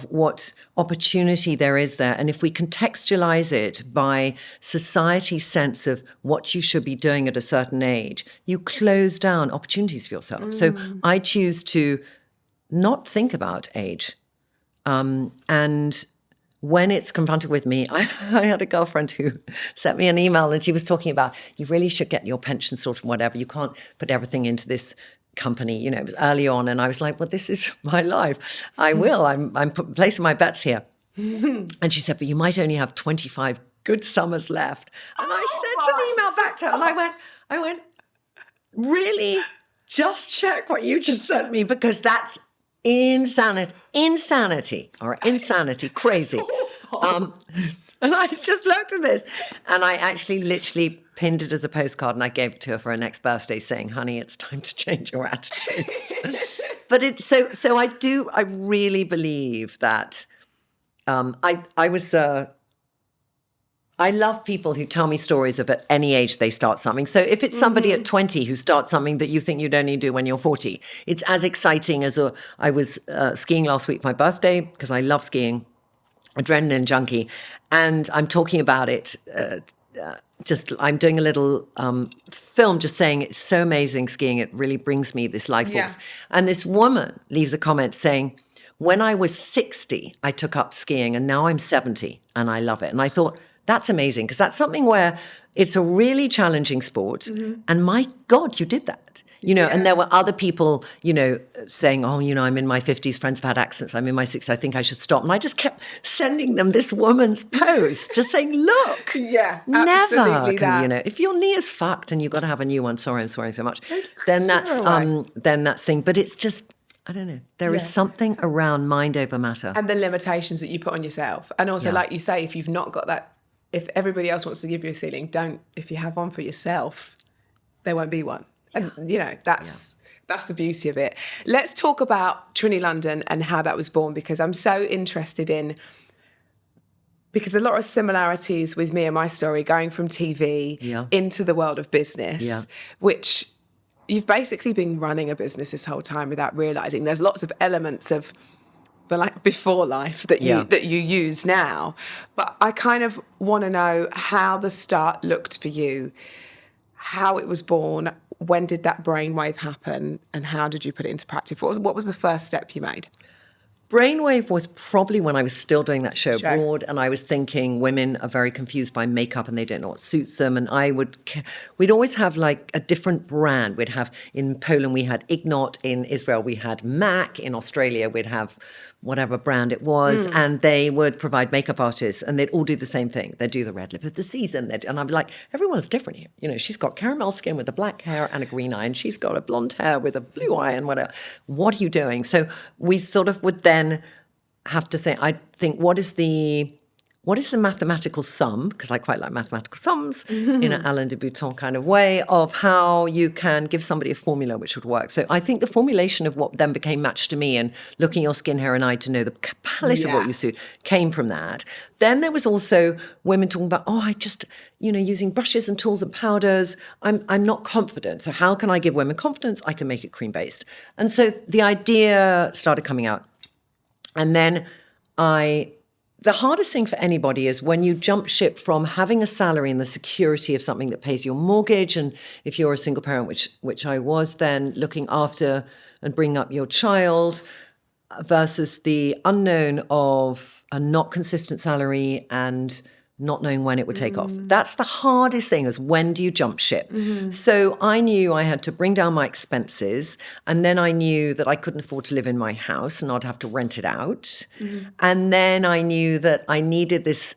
what opportunity there is there. And if we contextualize it by society's sense of what you should be doing at a certain age, you close down opportunities for yourself. So I choose to not think about age. And when it's confronted with me, I had a girlfriend who sent me an email, and she was talking about, you really should get your pension sorted, whatever. You can't put everything into this company, you know. It was early on, and I was like, well, this is my life. I will. I'm placing my bets here. And she said, but you might only have 25 good summers left. And I sent an email back to her, and I went, really? Just check what you just sent me, because that's insanity, or insanity, crazy. And I just looked at this, and I actually literally pinned it as a postcard, and I gave it to her for her next birthday, saying, "Honey, it's time to change your attitudes." But I really believe that I love people who tell me stories of at any age they start something. So if it's somebody at 20 who starts something that you think you'd only do when you're 40, it's as exciting as I was skiing last week for my birthday, because I love skiing, adrenaline junkie, and I'm talking about it. I'm doing a little film just saying it's so amazing skiing. It really brings me this life force. And this woman leaves a comment saying, when I was 60, I took up skiing, and now I'm 70 and I love it. And I thought, that's amazing, because that's something where it's a really challenging sport. And my God, you did that. And there were other people, saying, oh, I'm in my 50s, friends have had accidents, I'm in my 60s, I think I should stop. And I just kept sending them this woman's post, just saying, look, never can, if your knee is fucked and you've got to have a new one, sorry, I'm sorry so much, then that's thing. But it's just, I don't know. There is something around mind over matter. And the limitations that you put on yourself. And also, like you say, if you've not got that, if everybody else wants to give you a ceiling, if you have one for yourself, there won't be one. And, that's the beauty of it. Let's talk about Trinny London and how that was born, because I'm so interested because a lot of similarities with me and my story, going from TV into the world of business, which you've basically been running a business this whole time without realising. There's lots of elements of the before life that you use now. But I kind of want to know how the start looked for you, how it was born, when did that brainwave happen, and how did you put it into practice? What was the first step you made? Brainwave was probably when I was still doing that show abroad, and I was thinking women are very confused by makeup and they don't know what suits them. And we'd always have like a different brand. We'd have, in Poland, we had Ignot, in Israel, we had MAC, in Australia, we'd have whatever brand it was, and they would provide makeup artists, and they'd all do the same thing. They'd do the red lip of the season. And I'd be like, everyone's different here. She's got caramel skin with a black hair and a green eye, and she's got a blonde hair with a blue eye and whatever. What are you doing? So we sort of would then have to think, what is the mathematical sum, because I quite like mathematical sums, in an Alain de Botton kind of way, of how you can give somebody a formula which would work. So I think the formulation of what then became Match to Me, and looking at your skin, hair and eye to know the palette of what you suit, came from that. Then there was also women talking about, I just, using brushes and tools and powders, I'm not confident. So how can I give women confidence? I can make it cream-based. And so the idea started coming out. And then the hardest thing for anybody is when you jump ship from having a salary and the security of something that pays your mortgage, and if you're a single parent, which I was then, looking after and bringing up your child, versus the unknown of a not consistent salary and not knowing when it would take off. That's the hardest thing, is when do you jump ship? So I knew I had to bring down my expenses, and then I knew that I couldn't afford to live in my house and I'd have to rent it out. And then I knew that I needed this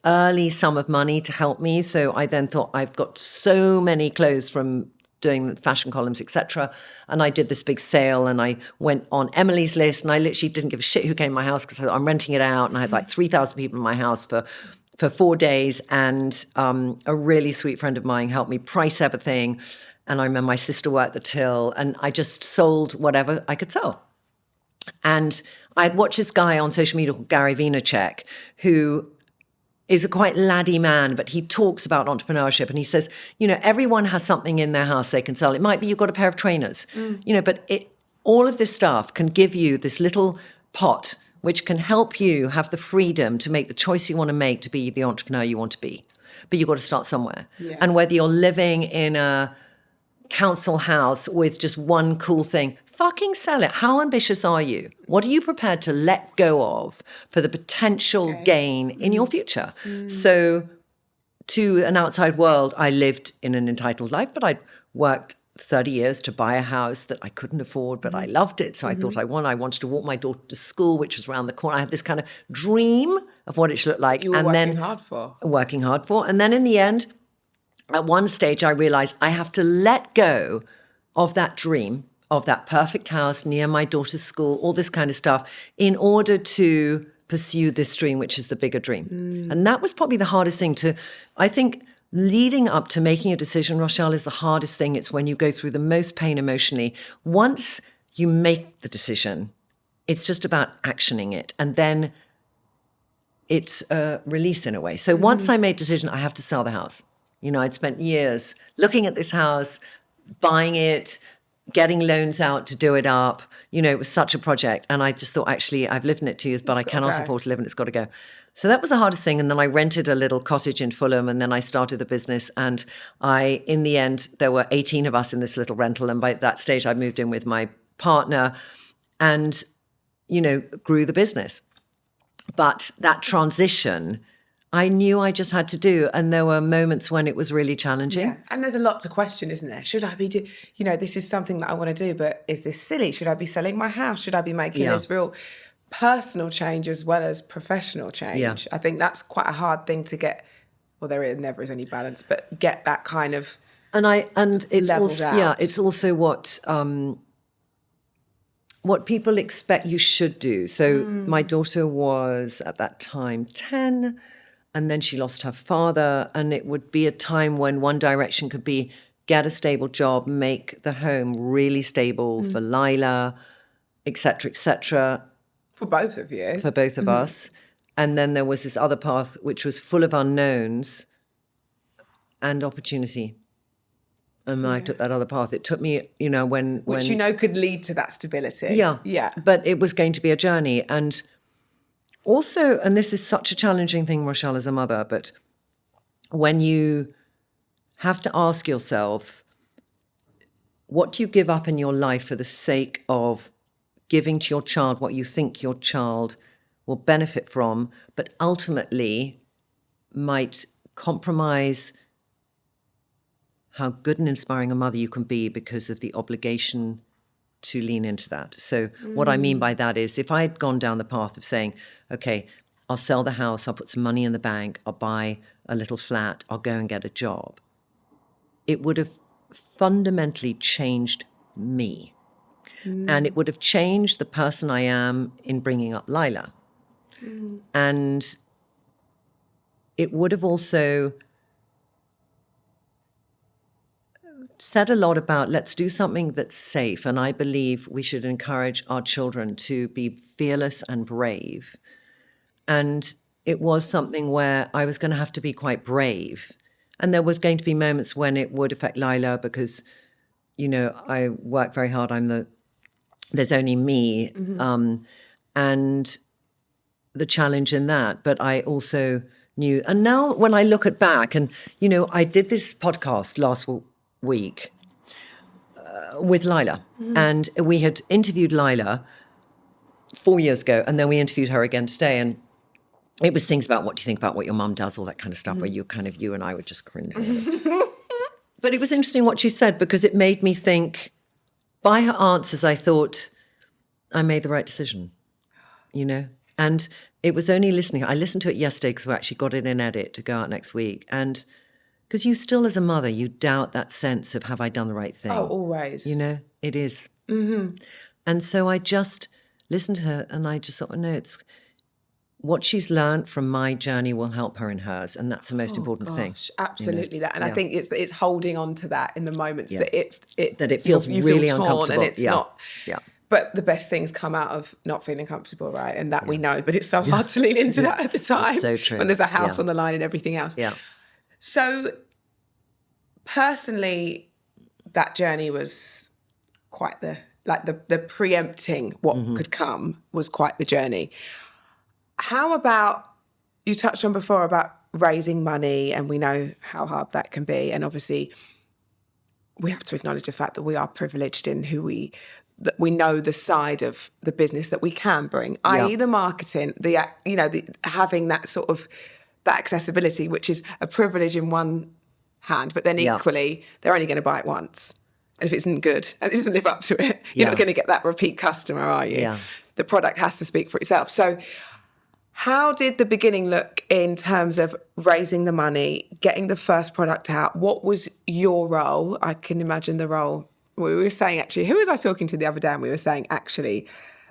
early sum of money to help me. So I then thought, I've got so many clothes from doing fashion columns, etc. And I did this big sale, and I went on Emily's List, and I literally didn't give a shit who came to my house, because I'm renting it out, and I had like 3,000 people in my house for 4 days, and a really sweet friend of mine helped me price everything. And I remember my sister worked the till, and I just sold whatever I could sell. And I'd watched this guy on social media called Gary Vaynerchuk, who is a quite laddie man, but he talks about entrepreneurship, and he says, everyone has something in their house they can sell. It might be you've got a pair of trainers, but all of this stuff can give you this little pot which can help you have the freedom to make the choice you want to make to be the entrepreneur you want to be. But you've got to start somewhere. And whether you're living in a council house with just one cool thing, fucking sell it. How ambitious are you? What are you prepared to let go of for the potential gain in your future? So to an outside world, I lived in an entitled life, but I'd worked 30 years to buy a house that I couldn't afford, but I loved it. So I thought I wanted to walk my daughter to school, which was around the corner. I had this kind of dream of what it should look like. You were working hard for. And then in the end, at one stage, I realized I have to let go of that dream, of that perfect house near my daughter's school, all this kind of stuff, in order to pursue this dream, which is the bigger dream. And that was probably the hardest thing I think leading up to making a decision, Rochelle, is the hardest thing. It's when you go through the most pain emotionally. Once you make the decision, it's just about actioning it. And then it's a release in a way. So once I made a decision, I have to sell the house. You know, I'd spent years looking at this house, buying it, getting loans out to do it up. You know, it was such a project. And I just thought, actually, I've lived in it 2 years, but I cannot afford to live in it. It's got to go. So that was the hardest thing. And then I rented a little cottage in Fulham, and then I started the business. And in the end, there were 18 of us in this little rental. And by that stage, I moved in with my partner and, you know, grew the business. But that transition, I knew I just had to do. And there were moments when it was really challenging. Yeah. And there's a lot to question, isn't there? Should I be, this is something that I want to do, but is this silly? Should I be selling my house? Should I be making this real personal change as well as professional change? Yeah. I think that's quite a hard thing to get. Well, never is any balance, but get that kind of and it's leveled also out. It's also what people expect you should do. So my daughter was at that time 10, and then she lost her father, and it would be a time when one direction could be get a stable job, make the home really stable for Lila, et cetera, for both of you. for both of us. And then there was this other path which was full of unknowns and opportunity. And I took that other path. It took me, you know, Which you know could lead to that stability. Yeah. Yeah. But it was going to be a journey. And also, and this is such a challenging thing, Rochelle, as a mother, but when you have to ask yourself, what do you give up in your life for the sake of giving to your child what you think your child will benefit from, but ultimately might compromise how good and inspiring a mother you can be because of the obligation to lean into that. So what I mean by that is if I had gone down the path of saying, okay, I'll sell the house, I'll put some money in the bank, I'll buy a little flat, I'll go and get a job, it would have fundamentally changed me. And it would have changed the person I am in bringing up Lila. And it would have also said a lot about let's do something that's safe. And I believe we should encourage our children to be fearless and brave. And it was something where I was going to have to be quite brave. And there was going to be moments when it would affect Lila because, you know, I work very hard. There's only me. And the challenge in that. But I also knew, and now when I look at back and, you know, I did this podcast last week with Lila, and we had interviewed Lila 4 years ago, and then we interviewed her again today, and it was things about what do you think about what your mum does, all that kind of stuff, where you and I would just cringe. But it was interesting what she said because it made me think, by her answers, I thought I made the right decision, you know? And it was only listening. I listened to it yesterday because we actually got it in edit to go out next week. And because you still, as a mother, you doubt that sense of, have I done the right thing? Oh, always. You know, it is. And so I just listened to her and I just thought, no, it's what she's learned from my journey will help her in hers. And that's the most important thing. Absolutely that. And I think it's holding on to that in the moments that it feels you really feel torn uncomfortable. and it's not. Yeah. But the best things come out of not feeling comfortable, right? And that we know, but it's so hard to lean into that at the time. It's so true. When there's a house on the line and everything else. Yeah. So personally, that journey was quite the preempting what could come was quite the journey. How about, you touched on before about raising money, and we know how hard that can be. And obviously we have to acknowledge the fact that we are privileged in that we know the side of the business that we can bring, i.e. the marketing, having that sort of, that accessibility, which is a privilege in one hand, but then equally, they're only going to buy it once. And if it isn't good and it doesn't live up to it, you're not going to get that repeat customer, are you? Yeah. The product has to speak for itself. So how did the beginning look in terms of raising the money, getting the first product out? What was your role? I can imagine the role. We were saying, actually, who was I talking to the other day? And we were saying, actually,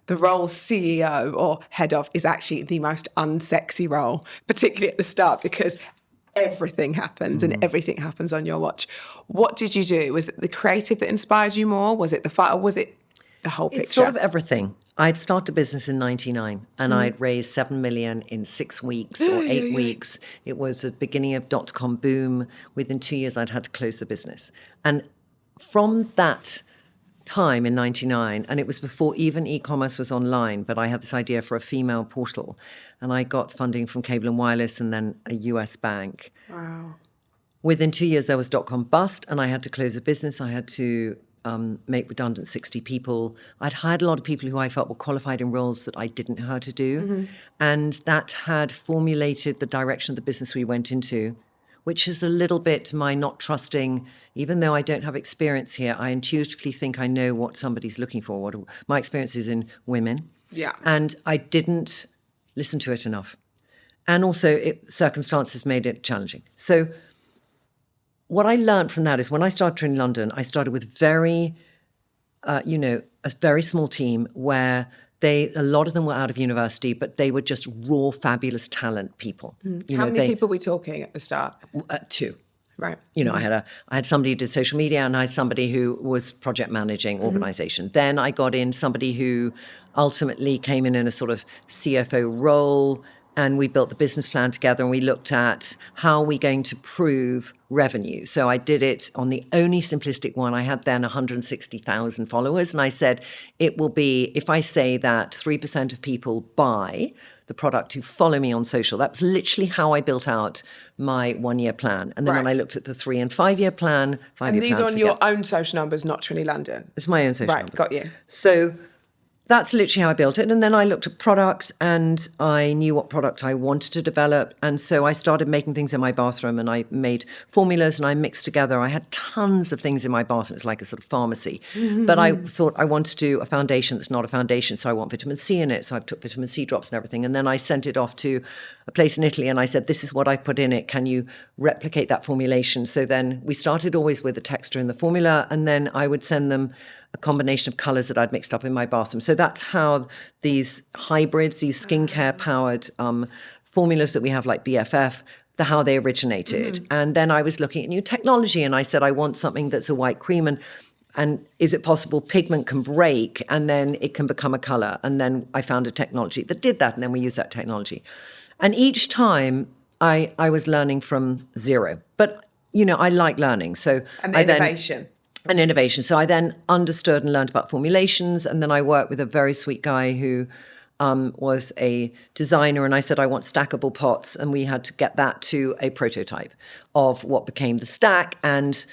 the role CEO or head of is actually the most unsexy role, particularly at the start, because everything happens and everything happens on your watch. What did you do? Was it the creative that inspired you more? Was it the fight, or was it the whole picture? It's sort of everything. I'd started a business in 99 and I'd raised 7 million in 6 weeks or 8 weeks. It was the beginning of dot-com boom. Within 2 years, I'd had to close the business. And from that time in 99, and it was before even e-commerce was online, but I had this idea for a female portal, and I got funding from Cable and Wireless and then a US bank. Wow. Within 2 years, there was dot-com bust, and I had to close the business. I had to make redundant 60 people. I'd hired a lot of people who I felt were qualified in roles that I didn't know how to do. And that had formulated the direction of the business we went into, which is a little bit my not trusting, even though I don't have experience here, I intuitively think I know what somebody's looking for. What my experience is in women. Yeah. And I didn't listen to it enough. And also circumstances made it challenging. So what I learned from that is when I started Trinny London, I started with a very small team where a lot of them were out of university, but they were just raw, fabulous talent people. How many people were we talking at the start? 2. Right. I had somebody who did social media, and I had somebody who was project managing organization. Then I got in somebody who ultimately came in a sort of CFO role, and we built the business plan together, and we looked at how are we going to prove revenue. So I did it on the only simplistic one. I had then 160,000 followers, and I said it will be, if I say that 3% of people buy the product who follow me on social. That was literally how I built out my 1-year plan. And then when I looked at the 3 and 5 year plan, and these are on your own social numbers, not Trinny London. It's my own social numbers. Got you. So that's literally how I built it. And then I looked at product, and I knew what product I wanted to develop. And so I started making things in my bathroom, and I made formulas and I mixed together. I had tons of things in my bathroom. It's like a sort of pharmacy. But I thought I want to do a foundation that's not a foundation. So I want vitamin C in it. So I took vitamin C drops and everything. And then I sent it off to a place in Italy, and I said, this is what I've put in it. Can you replicate that formulation? So then we started always with the texture and the formula, and then I would send them a combination of colours that I'd mixed up in my bathroom. So that's how these hybrids, these skincare-powered formulas that we have like BFF, how they originated. And then I was looking at new technology, and I said, I want something that's a white cream, and is it possible pigment can break and then it can become a colour? And then I found a technology that did that, and then we used that technology. And each time I was learning from zero. But, I like learning. So and the innovation. And innovation. So I then understood and learned about formulations, and then I worked with a very sweet guy who was a designer, and I said, I want stackable pots, and we had to get that to a prototype of what became the stack. And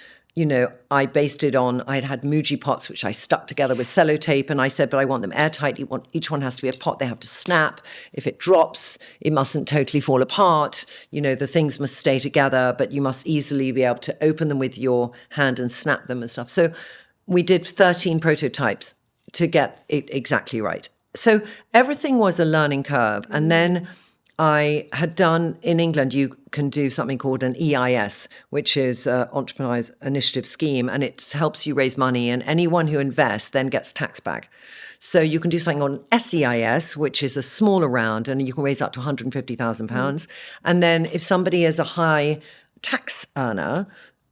I based it on, I'd had Muji pots, which I stuck together with sellotape, and I said, but I want them airtight. Each one has to be a pot. They have to snap. If it drops, it mustn't totally fall apart. The things must stay together, but you must easily be able to open them with your hand and snap them and stuff. So we did 13 prototypes to get it exactly right. So everything was a learning curve. And then I had done, in England, you can do something called an EIS, which is Entrepreneur's Initiative Scheme, and it helps you raise money, and anyone who invests then gets tax back. So you can do something on SEIS, which is a smaller round, and you can raise up to £150,000. And then if somebody is a high tax earner,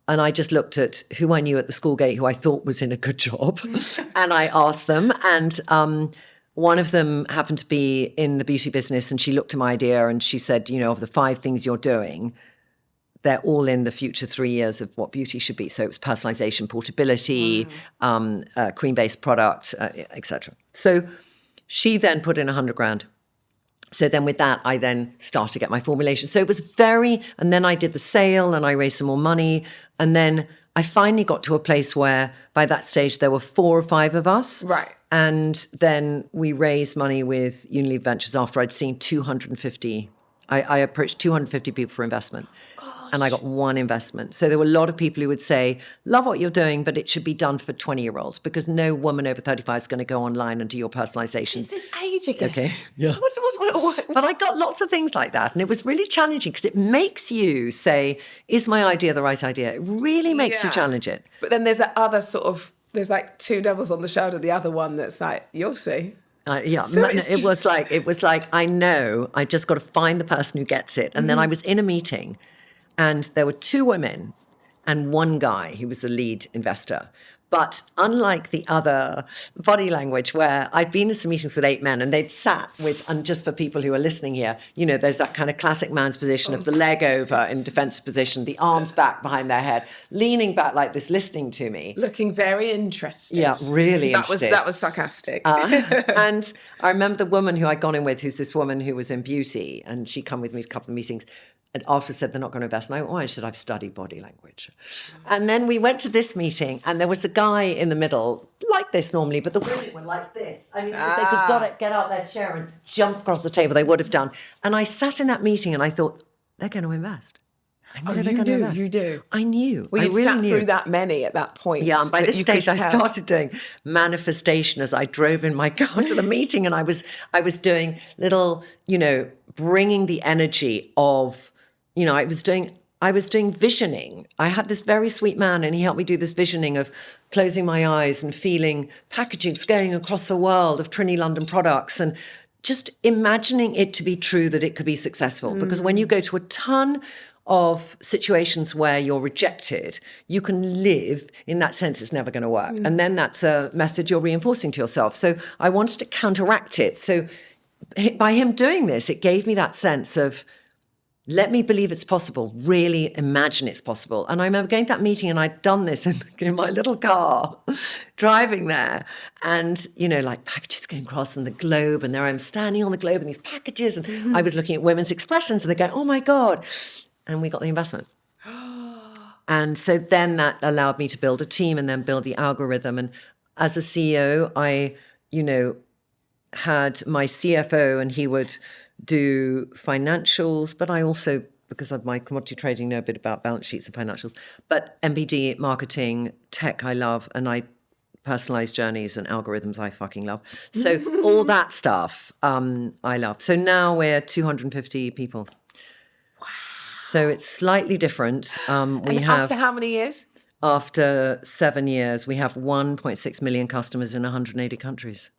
and I just looked at who I knew at the school gate who I thought was in a good job, and I asked them, and one of them happened to be in the beauty business, and she looked at my idea and she said, of the 5 things you're doing, they're all in the future 3 years of what beauty should be. So it was personalization, portability, cream-based product, etc. So she then put in 100 grand. So then with that, I then started to get my formulation. So it was and then I did the sale and I raised some more money. And then I finally got to a place where by that stage there were 4 or 5 of us. Right. And then we raised money with Unilever Ventures after I'd seen 250. I approached 250 people for investment. Gosh. And I got 1 investment. So there were a lot of people who would say, love what you're doing, but it should be done for 20-year-olds, because no woman over 35 is going to go online and do your personalization. This is age ago. Okay. Yeah. What? But I got lots of things like that. And it was really challenging because it makes you say, is my idea the right idea? It really makes you challenge it. But then there's that other sort of, there's like 2 devils on the shoulder, the other one that's like, you'll see. So it's it was like, I know, I just got to find the person who gets it. And then I was in a meeting and there were 2 women and 1 guy who was the lead investor. But unlike the other body language where I'd been in some meetings with 8 men and they'd sat with, and just for people who are listening here, you know, there's that kind of classic man's position of the leg over in defensive position, the arms back behind their head, leaning back like this, listening to me. Looking very interested. Yeah, really interested. That was sarcastic. And I remember the woman who I'd gone in with, who's this woman who was in beauty, and she'd come with me to a couple of meetings, and after said they're not going to invest. And I went, why should I've studied body language? And then we went to this meeting, and there was a guy in the middle, like this normally, but the women were like this. I mean, if they could get out their chair and jump across the table, they would have done. And I sat in that meeting and I thought, they're going to invest. I know they're going to invest. You do. I knew. Well, I you'd really sat knew. through that many at that point. Yeah, and by this stage I started doing manifestation as I drove in my car to the meeting, and I was doing little, you know, bringing the energy of, you know, I was doing visioning. I had this very sweet man and he helped me do this visioning of closing my eyes and feeling packagings going across the world of Trinny London products and just imagining it to be true that it could be successful. Because when you go to a ton of situations where you're rejected, you can live in that sense it's never going to work. And then that's a message you're reinforcing to yourself. So I wanted to counteract it. So by him doing this, it gave me that sense of, let me believe it's possible, really imagine it's possible. And I remember going to that meeting and I'd done this in my little car, driving there. And, you know, like packages going across and the globe, and there I'm standing on the globe and these packages. And I was looking at women's expressions and they're going, oh my God. And we got the investment. And so then that allowed me to build a team and then build the algorithm. And as a CEO, I, you know, had my CFO and he would do financials, but I also, because of my commodity trading, know a bit about balance sheets and financials, but MBD, marketing, tech I love, and I personalized journeys and algorithms I fucking love. So all that stuff I love. So now we're 250 people. Wow. So it's slightly different. After how many years? After 7 years, we have 1.6 million customers in 180 countries.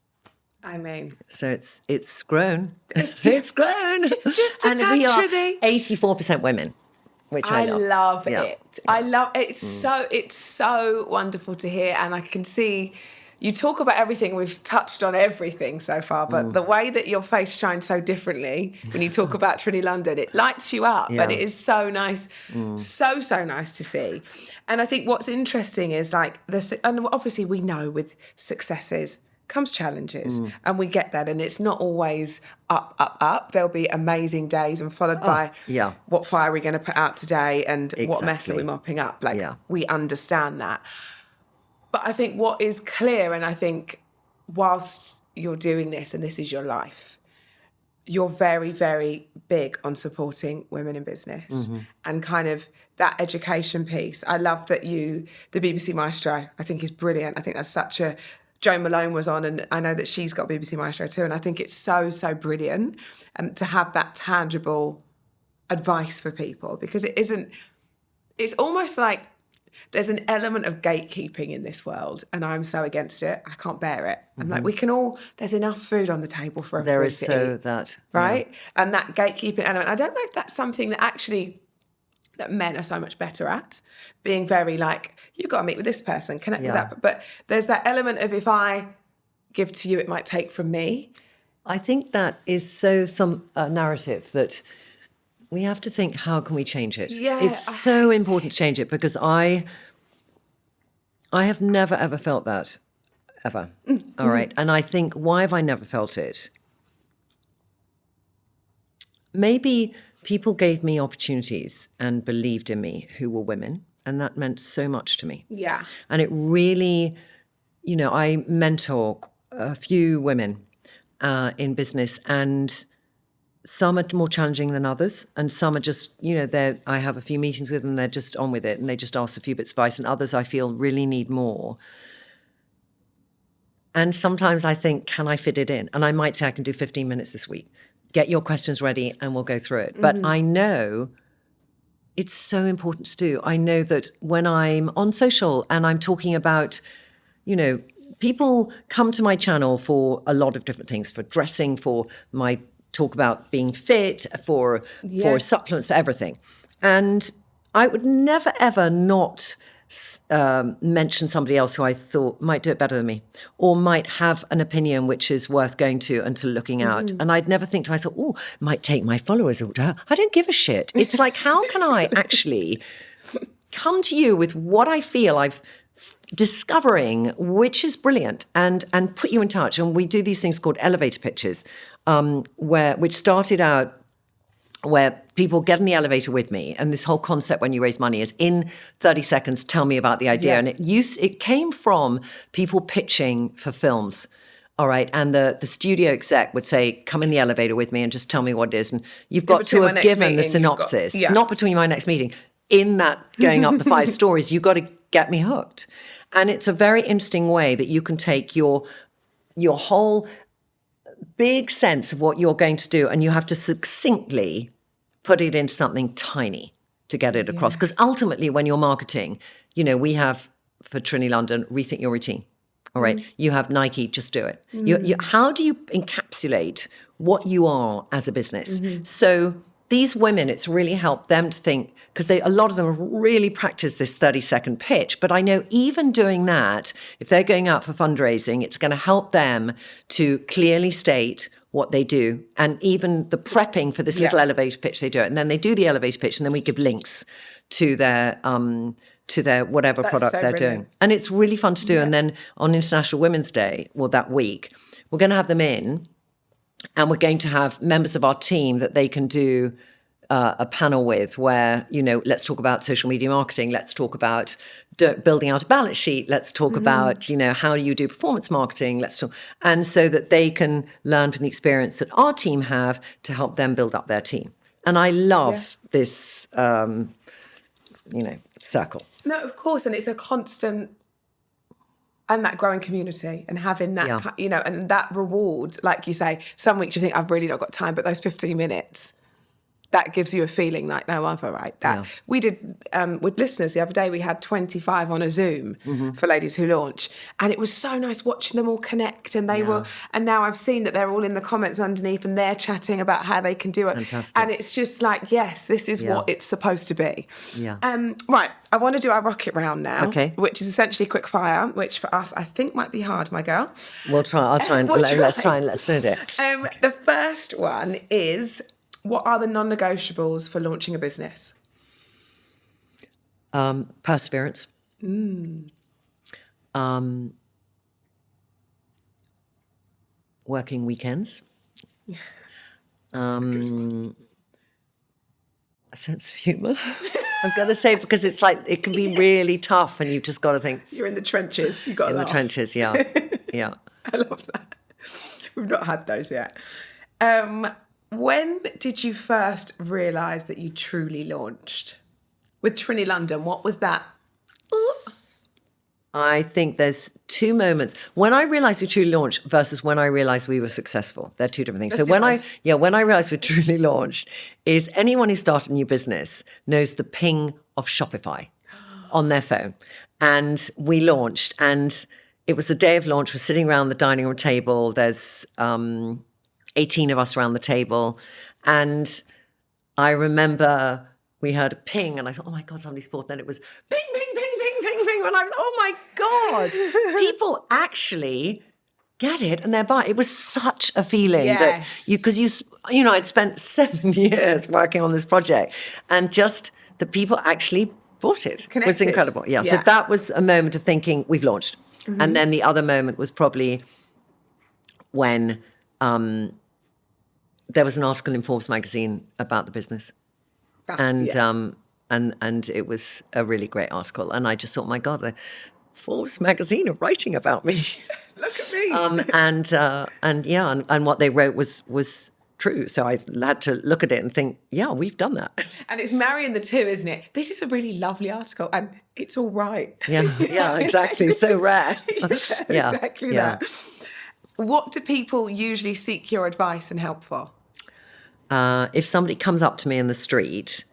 I mean, so it's grown. It's grown. Just a and tad, we are Trinny. 84% women, which I love. Yeah. It. I love it. It's so wonderful to hear, and I can see you talk about everything. We've touched on everything so far, but the way that your face shines so differently when you talk about Trinny London, it lights you up, and it is so nice, so nice to see. And I think what's interesting is like this, and obviously we know with successes comes challenges, and we get that, and it's not always up. There'll be amazing days and followed by what fire are we going to put out today and what mess are we mopping up. We understand that. But I think what is clear, and I think whilst you're doing this and this is your life, you're very, very big on supporting women in business and kind of that education piece. I love that the BBC Maestro, I think is brilliant. I think that's such a, Joan Malone was on, and I know that she's got BBC Maestro too, and I think it's so brilliant to have that tangible advice for people, because it's almost like there's an element of gatekeeping in this world, and I'm so against it. I can't bear it. I'm like, there's enough food on the table for everybody. There is so that. Right? Yeah. And that gatekeeping element, I don't know if that's something that men are so much better at, being very like, you've got to meet with this person, connect with that. But there's that element of, if I give to you, it might take from me. I think that is some narrative that we have to think, how can we change it? Yeah, it's so important to change it, because I have never, ever felt that, ever. All right. And I think, why have I never felt it? Maybe people gave me opportunities and believed in me who were women, and that meant so much to me. Yeah. And it really, you know, I mentor a few women in business, and some are more challenging than others, and some are just, you know, I have a few meetings with them and they're just on with it and they just ask a few bits of advice, and others I feel really need more. And sometimes I think, can I fit it in? And I might say I can do 15 minutes this week. Get your questions ready and we'll go through it. But I know it's so important to do. I know that when I'm on social and I'm talking about, you know, people come to my channel for a lot of different things, for dressing, for my talk about being fit, for supplements, for everything. And I would never, ever not mention somebody else who I thought might do it better than me or might have an opinion which is worth going to and to looking out. And I'd never think to myself, oh, might take my followers. I don't give a shit. It's like, how can I actually come to you with what I feel I've discovering, which is brilliant, and put you in touch. And we do these things called elevator pitches, which started out where people get in the elevator with me, and this whole concept when you raise money is in 30 seconds, tell me about the idea. And it came from people pitching for films. All right. And the studio exec would say, come in the elevator with me and just tell me what it is. And you've got to have given the synopsis, not between my next meeting. In that going up the 5 stories, you've got to get me hooked. And it's a very interesting way that you can take your whole big sense of what you're going to do, and you have to succinctly put it into something tiny to get it across. Because ultimately, when you're marketing, we have for Trinny London, rethink your routine. All right. You have Nike, just do it. How do you encapsulate what you are as a business? So these women, it's really helped them to think, because a lot of them really practice this 30-second pitch. But I know even doing that, if they're going out for fundraising, it's going to help them to clearly state what they do. And even the prepping for this little elevator pitch, they do it. And then they do the elevator pitch, and then we give links to their whatever product they're doing. And it's really fun to do. And then on International Women's Day, that week, we're going to have them in. And we're going to have members of our team that they can do a panel with where, let's talk about social media marketing. Let's talk about building out a balance sheet. Let's talk about, how do you do performance marketing? And so that they can learn from the experience that our team have to help them build up their team. And I love this, circle. No, of course. And it's a constant... And that growing community and having that, and that reward, like you say, some weeks you think I've really not got time, but those 15 minutes, that gives you a feeling like no other, right? We did with listeners the other day, we had 25 on a Zoom for Ladies Who Launch. And it was so nice watching them all connect. And and now I've seen that they're all in the comments underneath and they're chatting about how they can do it. Fantastic. And it's just like, yes, this is what it's supposed to be. Yeah. Right. I want to do our rocket round now, which is essentially quick fire, which for us, I think might be hard, my girl. We'll try. I'll try and let's do it. The first one is, what are the non-negotiables for launching a business? Perseverance. Working weekends. A sense of humour. I've got to say, because it's like, it can be really tough and you've just got to think. You're in the trenches. You've got to laugh. In the trenches, yeah. I love that. We've not had those yet. When did you first realise that you truly launched? With Trinny London, what was that? I think there's 2 moments. When I realised we truly launched versus when I realised we were successful. They're 2 different things. So when I realised we truly launched is anyone who started a new business knows the ping of Shopify on their phone. And we launched, and it was the day of launch. We're sitting around the dining room table. There's 18 of us around the table. And I remember we heard a ping and I thought, oh my God, somebody's bought. Then it was ping, ping, ping, ping, ping, ping. And I was, oh my God, people actually get it and they're buying. It was such a feeling that because I'd spent 7 years working on this project and just the people actually bought it. Was incredible. Yeah. So that was a moment of thinking we've launched. Mm-hmm. And then the other moment was probably when there was an article in Forbes magazine about the business. And it was a really great article. And I just thought, my God, the Forbes magazine are writing about me. Look at me. And what they wrote was true. So I had to look at it and think, yeah, we've done that. And it's marrying the two, isn't it? This is a really lovely article and it's all right. Yeah, exactly. So rare. Exactly that. What do people usually seek your advice and help for? If somebody comes up to me in the street,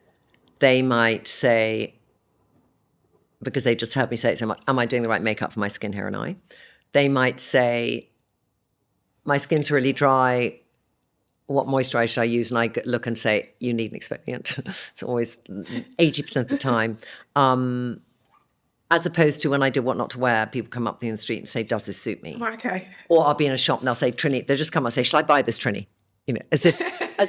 they might say, because they just heard me say it so much, am I doing the right makeup for my skin, hair and eye? they might say, my skin's really dry. What moisturizer should I use? And I look and say, you need an exfoliant. It's always 80% of the time. As opposed to when I do What Not to Wear, people come up in the street and say, does this suit me? Okay. Or I'll be in a shop and they'll say, Trinny, they'll just come up and say, shall I buy this, Trinny? You know, as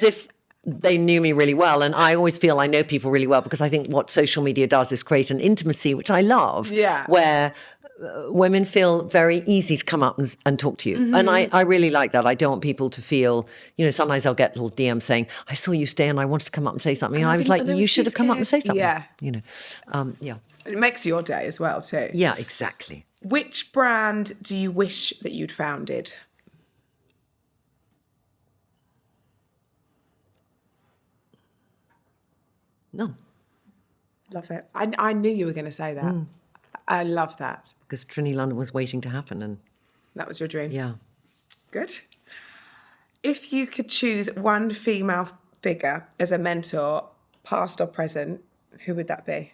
if they knew me really well. And I always feel I know people really well because I think what social media does is create an intimacy, which I love, where women feel very easy to come up and talk to you. Mm-hmm. And I really like that. I don't want people to feel, you know, sometimes I'll get little DMs saying, I saw you today and I wanted to come up and say something. And I was like, you should have come up and say something. Yeah. You know, yeah. It makes your day as well, too. Yeah, exactly. Which brand do you wish that you'd founded? None. Love it. I knew you were going to say that. I love that. Because Trinny London was waiting to happen. And that was your dream? Yeah. Good. If you could choose one female figure as a mentor, past or present, who would that be?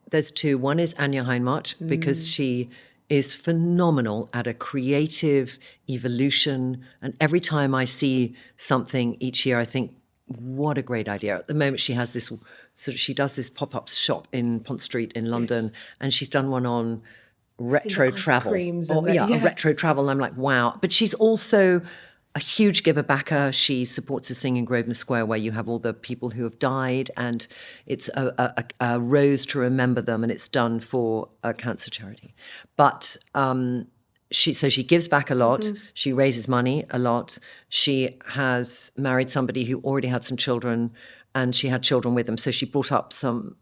There's two. One is Anya Heinmarch, because she is phenomenal at a creative evolution. And every time I see something each year, I think, what a great idea. At the moment, she has this she does this pop-up shop in Pont Street in London, and she's done one on retro travel. Retro travel. And I'm like, wow. But she's also a huge giver backer. She supports a thing in Grosvenor Square where you have all the people who have died, and it's a rose to remember them, and it's done for a cancer charity. But she gives back a lot. Mm-hmm. She raises money a lot. She has married somebody who already had some children, and she had children with them. So she brought up some,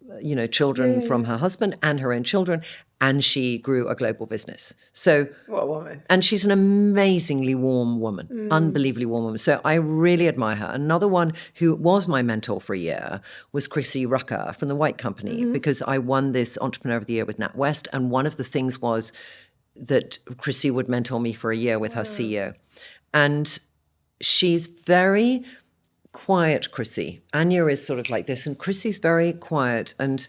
children from her husband and her own children, and she grew a global business. So what a woman. And she's an amazingly warm woman, unbelievably warm woman. So I really admire her. Another one who was my mentor for a year was Chrissy Rucker from the White Company, because I won this Entrepreneur of the Year with NatWest. And one of the things was that Chrissy would mentor me for a year with her CEO. And she's very quiet, Chrissy. Anya is sort of like this, and Chrissy's very quiet and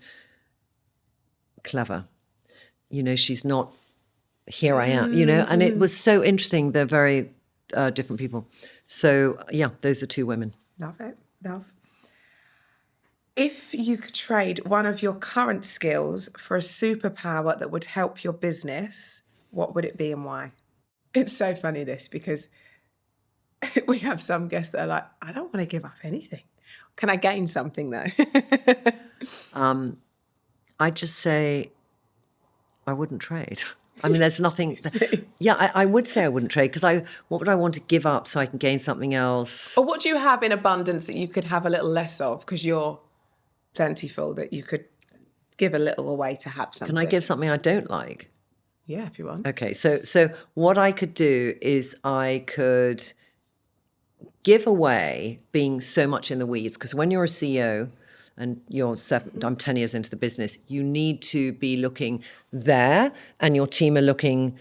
clever. She's not, here I am, and it was so interesting. They're very different people. So, yeah, those are two women. Love it. Love. If you could trade one of your current skills for a superpower that would help your business, what would it be and why? It's so funny, this, because we have some guests that are like, I don't want to give up anything. Can I gain something, though? I just say I wouldn't trade. I mean, there's nothing. I would say I wouldn't trade, because what would I want to give up so I can gain something else? Or what do you have in abundance that you could have a little less of because you're plentiful, that you could give a little away to have something? Can I give something I don't like? Yeah, if you want. Okay, so what I could do is I could give away being so much in the weeds, because when you're a CEO and I'm 10 years into the business, you need to be looking there, and your team are looking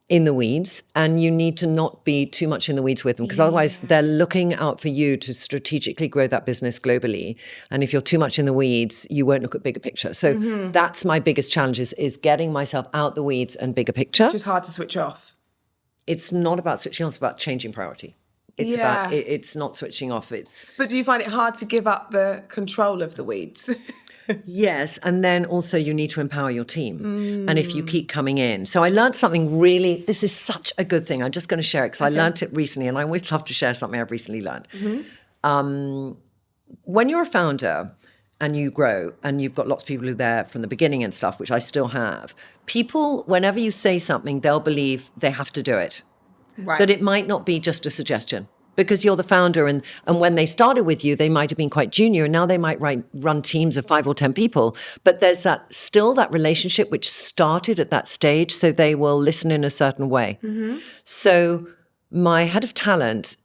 in the weeds, and you need to not be too much in the weeds with them, because otherwise they're looking out for you to strategically grow that business globally. And if you're too much in the weeds, you won't look at bigger picture. So that's my biggest challenge is getting myself out the weeds and bigger picture. Which is hard to switch off. It's not about switching off, it's about changing priority. It's about, it's not switching off. But do you find it hard to give up the control of the weeds? Yes, and then also you need to empower your team. And if you keep coming in. So I learned something really, this is such a good thing. I'm just going to share it because I learned it recently, and I always love to share something I've recently learned. When you're a founder and you grow and you've got lots of people who are there from the beginning and stuff, which I still have, people, whenever you say something, they'll believe they have to do it. Right. That it might not be just a suggestion, because you're the founder, and when they started with you, they might have been quite junior, and now they might run teams of 5 or 10 people. But there's still that relationship which started at that stage, so they will listen in a certain way. So my head of talent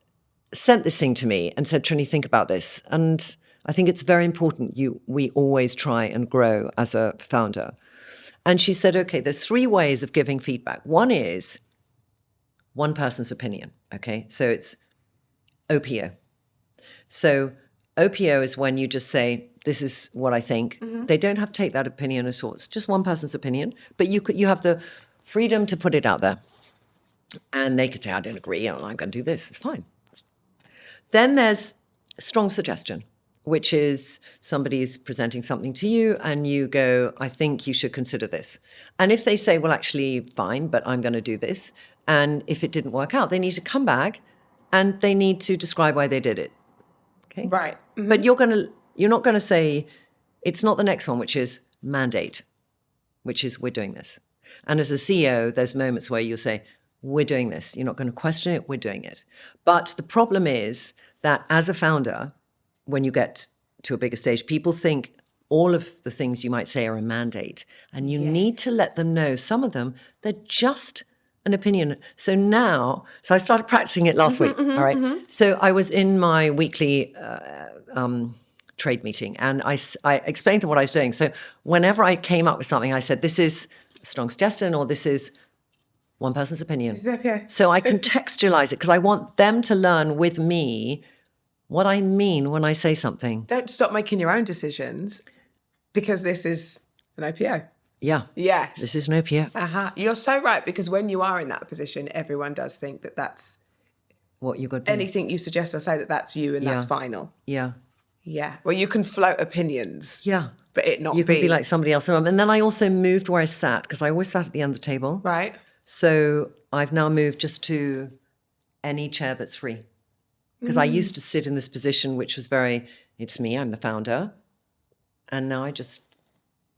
sent this thing to me and said, Trinny, think about this. And I think it's very important we always try and grow as a founder. And she said, okay, there's 3 ways of giving feedback. One is one person's opinion, okay? So it's OPO. So OPO is when you just say, This is what I think. They don't have to take that opinion at all. It's just one person's opinion, but you have the freedom to put it out there. And they could say, I don't agree, I'm going to do this. It's fine. Then there's strong suggestion, which is somebody's presenting something to you and you go, I think you should consider this. And if they say, well, actually, fine, but I'm going to do this. And if it didn't work out, they need to come back and they need to describe why they did it. Okay. Right. Mm-hmm. But you're not going to say, it's not the next one, which is mandate, which is we're doing this. And as a CEO, there's moments where you'll say, we're doing this. You're not going to question it. We're doing it. But the problem is that as a founder, when you get to a bigger stage, people think all of the things you might say are a mandate. And you need to let them know some of them, they're just an opinion. So I started practicing it last week. All right. So I was in my weekly trade meeting and I explained to them what I was doing. So whenever I came up with something, I said, this is a strong suggestion or this is one person's opinion. So I contextualize it because I want them to learn with me what I mean when I say something. Don't stop making your own decisions because this is an OPO. Yeah. Yes. This is an OPO. You're so right, because when you are in that position, everyone does think that that's what you got to do. Anything you suggest or say that's you and that's final. Yeah. Yeah. Well, you can float opinions. Yeah. But it not You can be like somebody else. And then I also moved where I sat because I always sat at the end of the table. Right. So I've now moved just to any chair that's free. Because I used to sit in this position, which was it's me, I'm the founder. And now I just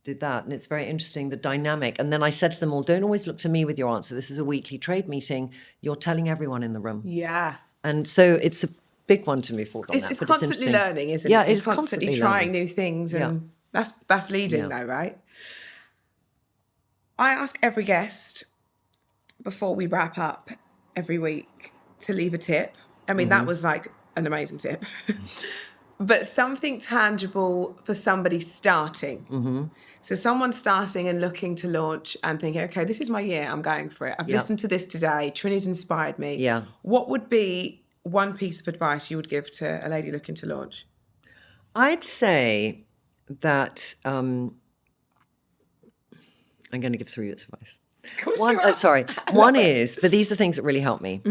did that. And it's very interesting, the dynamic. And then I said to them all, don't always look to me with your answer. This is a weekly trade meeting. You're telling everyone in the room. Yeah. And so it's a big one to move forward on that. It's constantly learning, isn't it? Yeah, it's constantly trying new things. And that's leading though, right? I ask every guest before we wrap up every week to leave a tip. I mean, that was like an amazing tip. But something tangible for somebody starting. So someone starting and looking to launch and thinking, okay, this is my year, I'm going for it. I've listened to this today. Trinny's inspired me. Yeah. What would be one piece of advice you would give to a lady looking to launch? I'd say that I'm going to give 3 bits of advice. One is, but these are things that really help me.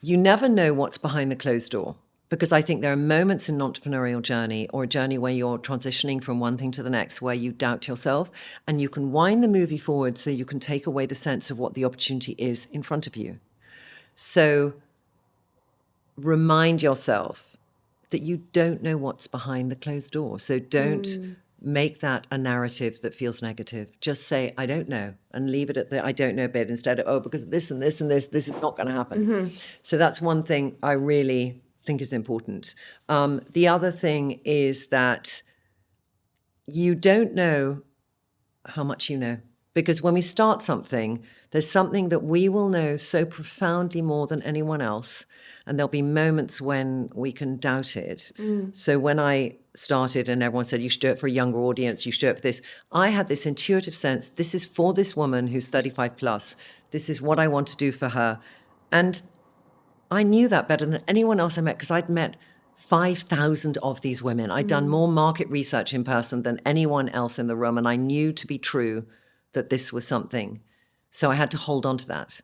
You never know what's behind the closed door, because I think there are moments in an entrepreneurial journey or a journey where you're transitioning from one thing to the next where you doubt yourself, and you can wind the movie forward so you can take away the sense of what the opportunity is in front of you. So remind yourself that you don't know what's behind the closed door. So don't make that a narrative that feels negative. Just say, I don't know, and leave it at the I don't know bit instead of, because of this and this and this is not going to happen. So that's one thing I really think is important. The other thing is that you don't know how much you know. Because when we start something, there's something that we will know so profoundly more than anyone else. And there'll be moments when we can doubt it. So when I started and everyone said, you should do it for a younger audience, you should do it for this, I had this intuitive sense, this is for this woman who's 35 plus. This is what I want to do for her. And I knew that better than anyone else I met, because I'd met 5,000 of these women. I'd done more market research in person than anyone else in the room. And I knew to be true that this was something. So I had to hold on to that.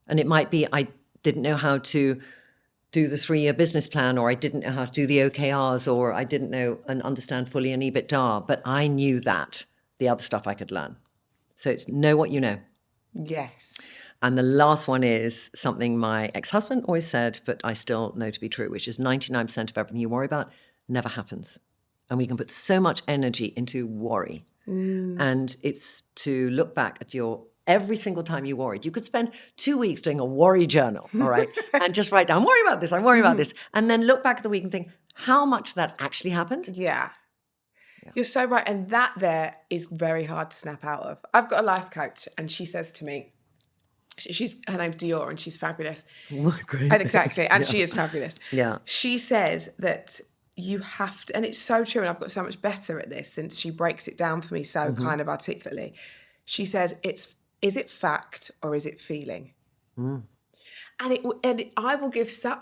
And it might be I didn't know how to do the 3-year business plan, or I didn't know how to do the OKRs, or I didn't know and understand fully an EBITDA, but I knew that. The other stuff I could learn. So it's know what you know. Yes. And the last one is something my ex-husband always said, but I still know to be true, which is 99% of everything you worry about never happens. And we can put so much energy into worry. And it's to look back at every single time you worried. You could spend 2 weeks doing a worry journal, all right? And just write down, I'm worried about this, I'm worried about this. And then look back at the week and think, how much of that actually happened? Yeah. You're so right. And that there is very hard to snap out of. I've got a life coach and she says to me, her name's Dior and she's fabulous. Great. And exactly. And she is fabulous. Yeah. She says that you have to, and it's so true, and I've got so much better at this since she breaks it down for me so kind of articulately. She says, is it fact or is it feeling? And I will give such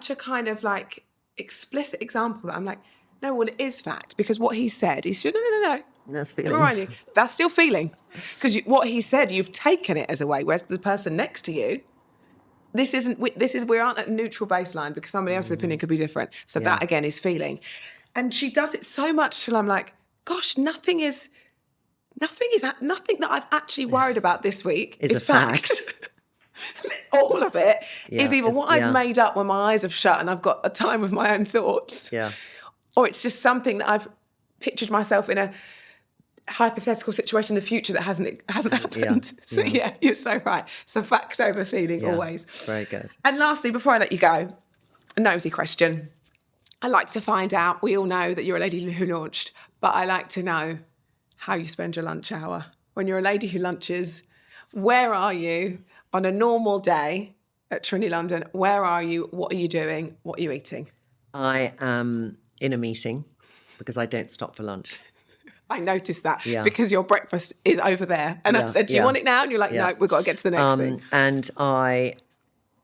a kind of like explicit example that I'm like, No, well, it is fact, because what he said, he said, no. That's feeling. Remind you, that's still feeling. Because what he said, you've taken it as a way, whereas the person next to you, we aren't at a neutral baseline because somebody else's opinion could be different. So that again is feeling. And she does it so much till I'm like, gosh, nothing that I've actually worried about this week is a fact. All of it is either it's- what I've made up when my eyes have shut and I've got a time of my own thoughts. Yeah. Or it's just something that I've pictured myself in a hypothetical situation in the future that hasn't happened. So you're so right. So fact over feeling always. Very good. And lastly, before I let you go, a nosy question. I like to find out, we all know that you're a lady who launched, but I like to know how you spend your lunch hour. When you're a lady who lunches, where are you on a normal day at Trinny London? Where are you? What are you doing? What are you eating? I am in a meeting because I don't stop for lunch. I noticed that because your breakfast is over there. And I said, do you want it now? And you're like, no, we've got to get to the next thing. And I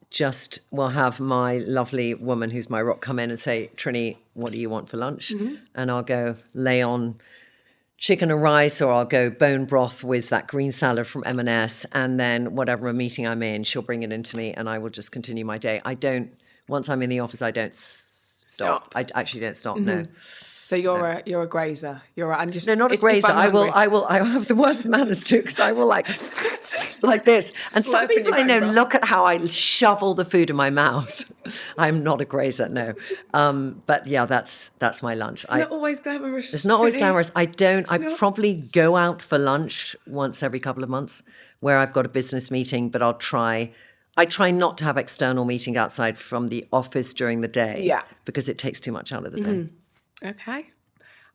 just will have my lovely woman who's my rock come in and say, Trinny, what do you want for lunch? And I'll go lay on chicken and rice, or I'll go bone broth with that green salad from M&S. And then whatever meeting I'm in, she'll bring it into me and I will just continue my day. Once I'm in the office, I don't stop. I actually don't stop, no. So you're a grazer. No, not a grazer. I will have the worst manners too, because I will like this. And some Slurping people your I know own look at how I shovel the food in my mouth. I'm not a grazer, no. But yeah, that's my lunch. It's not always glamorous. It's not always glamorous. I probably go out for lunch once every couple of months where I've got a business meeting, but I try not to have external meeting outside from the office during the day because it takes too much out of the day. Okay.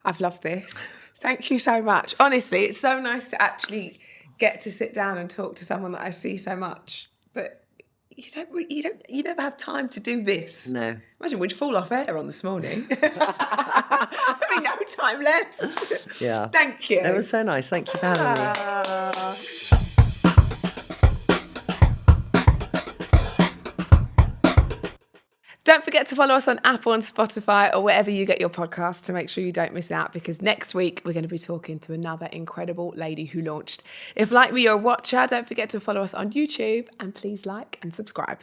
I've loved this. Thank you so much. Honestly, it's so nice to actually get to sit down and talk to someone that I see so much. But you never have time to do this. No. Imagine we'd fall off air on this morning. There'd be no time left. Yeah. Thank you. It was so nice. Thank you for having me. Don't forget to follow us on Apple and Spotify or wherever you get your podcasts to make sure you don't miss out, because next week we're going to be talking to another incredible lady who launched. If, like me, you're a watcher, don't forget to follow us on YouTube and please like and subscribe.